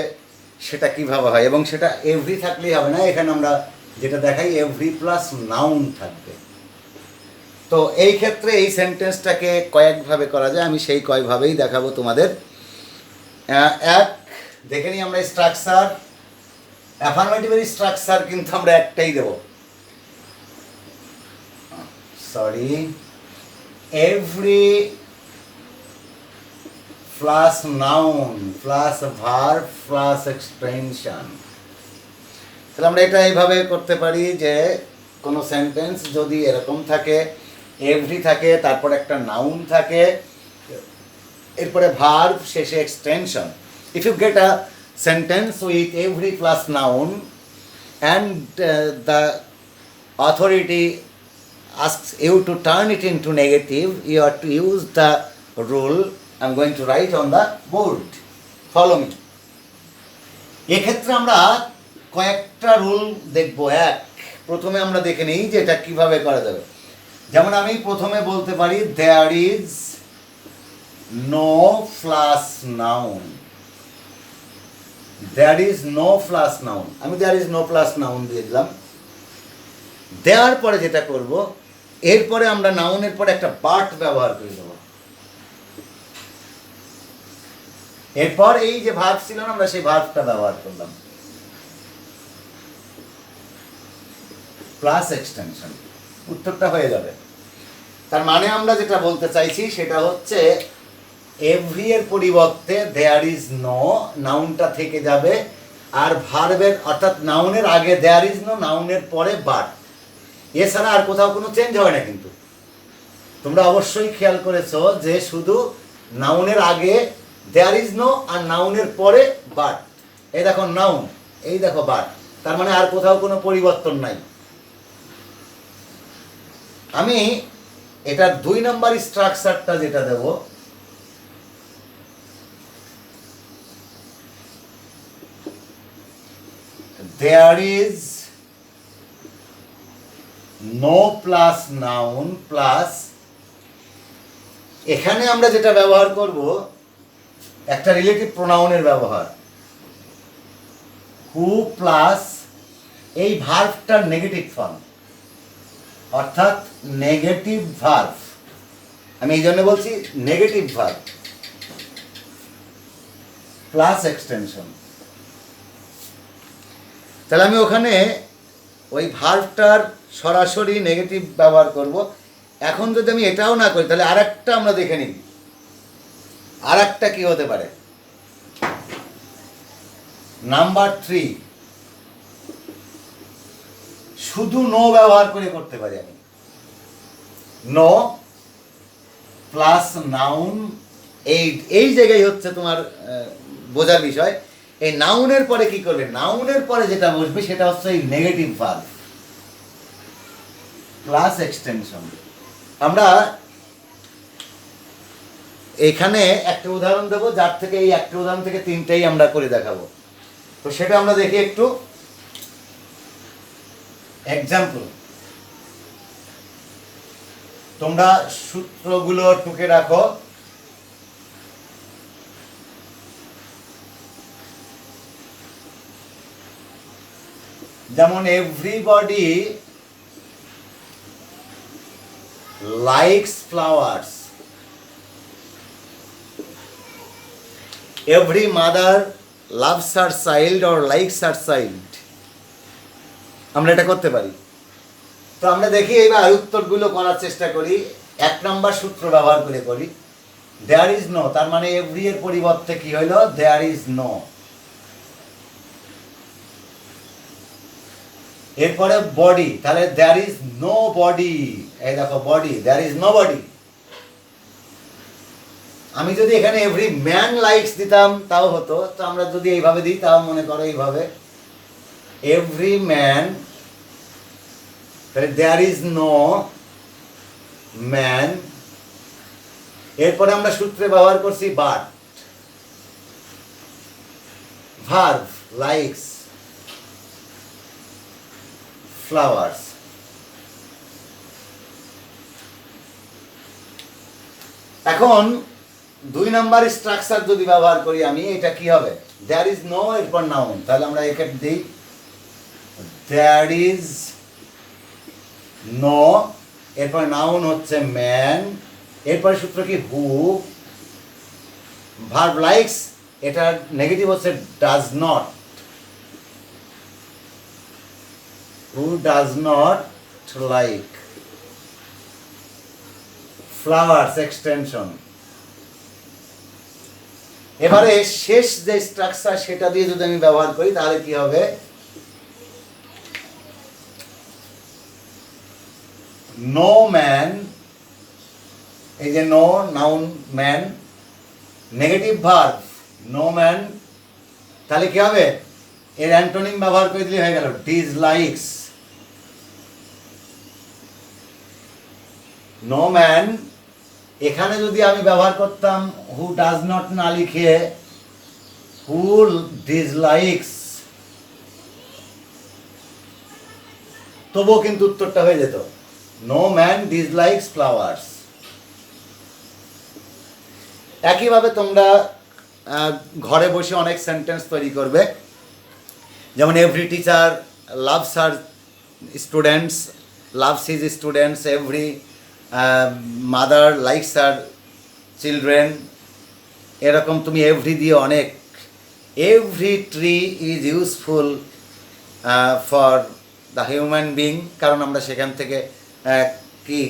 সেটা কিভাবে হয়, এবং সেটা এভরি থাকলেই হবে না, এখানে আমরা যেটা দেখাই এভরি প্লাস নাউন থাকবে। তো এই ক্ষেত্রে এই সেন্টেন্সটাকে কয়েকভাবে করা যায়, আমি সেই কয়েকভাবেই দেখাবো তোমাদের। এক দেখে নিই আমরা স্ট্রাকচার, অ্যাফার্মেটিভের স্ট্রাকচার কিন্তু আমরা একটাই দেবো, every plus noun plus verb plus extension। তাহলে আমরা এটা এইভাবে করতে পারি যে কোনো সেন্টেন্স যদি এরকম থাকে, এভরি থাকে, তারপর একটা নাউন থাকে, এরপরে ভার্ব, শেষে extension. If you get a sentence with every plus noun and the authority asks you to turn it into negative, you have to use the rule I'm going to write on the board. Follow me. এক্ষেত্রে আমরা কয়েকটা rule দেখব। প্রথমে আমরা দেখে নিই যে এটা কিভাবে করা যাবে। যেমন আমি প্রথমে বলতে পারি there is no plus noun, there is no plus noun, আমি there is no plus noun দিয়ে দিলাম। দেওয়ার পরে যেটা করব, এরপরে আমরা নাউনের পরে একটা বাট ব্যবহার করে দেবো। এরপর এই যে ভার্ব ছিল না, আমরা সেই ভার্বটা ব্যবহার করলাম, প্লাস এক্সটেনশন, উত্তরটা হয়ে যাবে। তার মানে আমরা যেটা বলতে চাইছি সেটা হচ্ছে এভরি এর পরিবর্তে দেয়ার ইজ নো, নাউনটা থেকে যাবে, আর ভার্বের অর্থাৎ নাউনের আগে দেয়ার ইজ নো, নাউনের পরে বাট, এছাড়া আর কোথাও কোনো চেঞ্জ হয় না। কিন্তু তোমরা অবশ্যই খেয়াল করেছো যে শুধু নাউনের আগে দেয়ার ইজ নো আর নাউনের পরে বাট, এই দেখো নাউন, এই দেখো বাট, তার মানে আর কোথাও কোনো পরিবর্তন নাই। আমি এটার 2 নম্বর স্ট্রাকচারটা যেটা দেব, there is no plus noun plus, এখানে আমরা যেটা ব্যবহার করব একটা রিলেটিভ প্রোনাউনের ব্যবহার, হু প্লাস এই ভার্বটার নেগেটিভ ফর্ম, অর্থাৎ নেগেটিভ ভার্ব। আমি এই জন্য বলছি নেগেটিভ ভার্ব প্লাস এক্সটেনশন। তাহলে আমি ওখানে ওই ভার্বটার সরাসরি নেগেটিভ ব্যবহার করব। এখন যদি আমি এটাও না করি তাহলে আরেকটা আমরা দেখে নিই, আরেকটা কি হতে পারে। নাম্বার 3, শুধু নো ব্যবহার করে করতে পারি আমি, নো প্লাস নাউন। এই জায়গায় হচ্ছে তোমার বোঝার বিষয়, এই নাউনের পরে কি করবে, নাউনের পরে যেটা বসবে সেটা হচ্ছে এই নেগেটিভ ভার্ব প্লাস এক্সটেনশন। আমরা এখানে একটা উদাহরণ দেবো, যার থেকে এই একটা উদাহরণ থেকে 3টেই আমরা করে দেখাবো। তো সেটা আমরা দেখি একটু এক্সাম্পল। তোমরা সূত্রগুলো টুকে রাখো। যেমন everybody likes flowers, every mother loves her child or likes her child, আমরা এটা করতে পারি। তো আমরা দেখি এইবার উত্তরগুলো করার চেষ্টা করি। 1 নম্বর সূত্র ব্যবহার করে করি, দেয়ার ইজ নো, তার মানে এভরি এর পরিবর্তে কি হইল, দেয়ার ইজ নো। এরপরে বডি, তাহলে দেয়ার ইজ নো বডি, এই দেখো body, there is nobody. আমি যদি এখানে এভরি ম্যান লাইকস দিতাম তাও হতো, তো আমরা যদি এইভাবে দিই তাও মনে করো এইভাবে এভরি ম্যান, তাহলে দেয়ার ইজ নো ম্যান। এরপরে আমরা সূত্রে ব্যবহার করছি বাট, ভার্ব লাইকস ফ্লাওয়ার্স। এখন 2 নম্বর স্ট্রাকচার যদি ব্যবহার করি আমি, এটা কি হবে, দেয়ার ইজ নো এরপর নাউন, তাহলে আমরা এখানে দিই দেয়ার ইজ নো, এরপর নাউন হচ্ছে ম্যান, এরপরে সূত্র কি হু, ভার্ব লাইকস, এটা নেগেটিভ হচ্ছে does not, who does not like flowers extension. এবারে শেষ যে স্ট্রাকচার সেটা দিয়ে যদি আমি ব্যবহার করি তাহলে কি হবে, নো ম্যান, এই যে no noun man, negative verb no man, তাহলে কি হবে, এর অ্যান্টোনিম ব্যবহার করে দিলে হয়ে গেল ডিসলাইকস। নো ম্যান, এখানে যদি আমি ব্যবহার করতাম হু ডাজ নট না লিখে হু ডিসলাইকস, তবুও কিন্তু উত্তরটা হয়ে যেত, নো ম্যান ডিসলাইকস ফ্লাওয়ার্স। একইভাবে তোমরা ঘরে বসে অনেক সেন্টেন্স তৈরি করবে, যেমন every teacher loves her students, loves his students, every mother likes her children. এরকম তুমি এভরি দিয়ে অনেক, every tree is useful for the human being, কারণ আমরা সেখান থেকে কি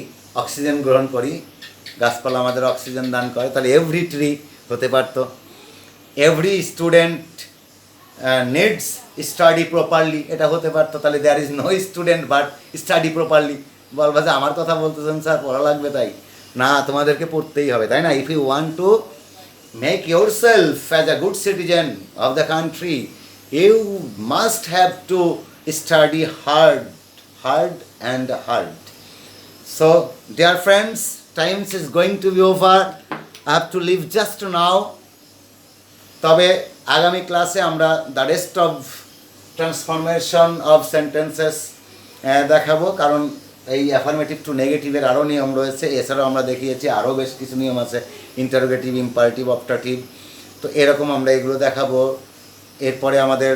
অক্সিজেন গ্রহণ করি, গাছপালা আমাদের অক্সিজেন দান করে, তাহলে এভরি ট্রি হতে পারত। Every student needs study properly, এটা হতে পারতো, তাহলে there is no student but study properly. বলবা যে আমার কথা বলতেছেন স্যার, পড়া লাগবে তাই না, তোমাদেরকে পড়তেই হবে, তাই না? If you want to make yourself as a good citizen of the country, you must have to study hard and hard. So, dear friends, times is going to be over. I have to leave just now. তবে আগামী ক্লাসে আমরা the rest of transformation of sentences দেখাবো, কারণ এই affirmative two নেগেটিভের আরও নিয়ম রয়েছে, এছাড়াও আমরা দেখিয়েছি আরও বেশ কিছু নিয়ম আছে, ইন্টারোগেটিভ, ইম্পারেটিভ, অপটাটিভ। তো এরকম আমরা এগুলো দেখাবো। এরপরে আমাদের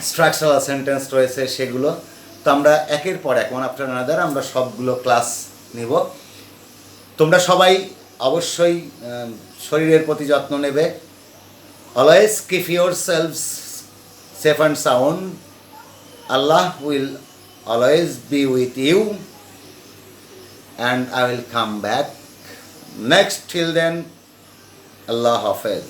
স্ট্রাকচারাল সেন্টেন্স রয়েছে সেগুলো। তো আমরা একের পর এক, ওয়ান আফটার আনাদার, আমরা সবগুলো ক্লাস নিব। তোমরা সবাই অবশ্যই শরীরের প্রতি যত্ন নেবে। Always keep your selves safe and sound. Allah will always be with you and I will come back next. Till then, Allah হাফেজ।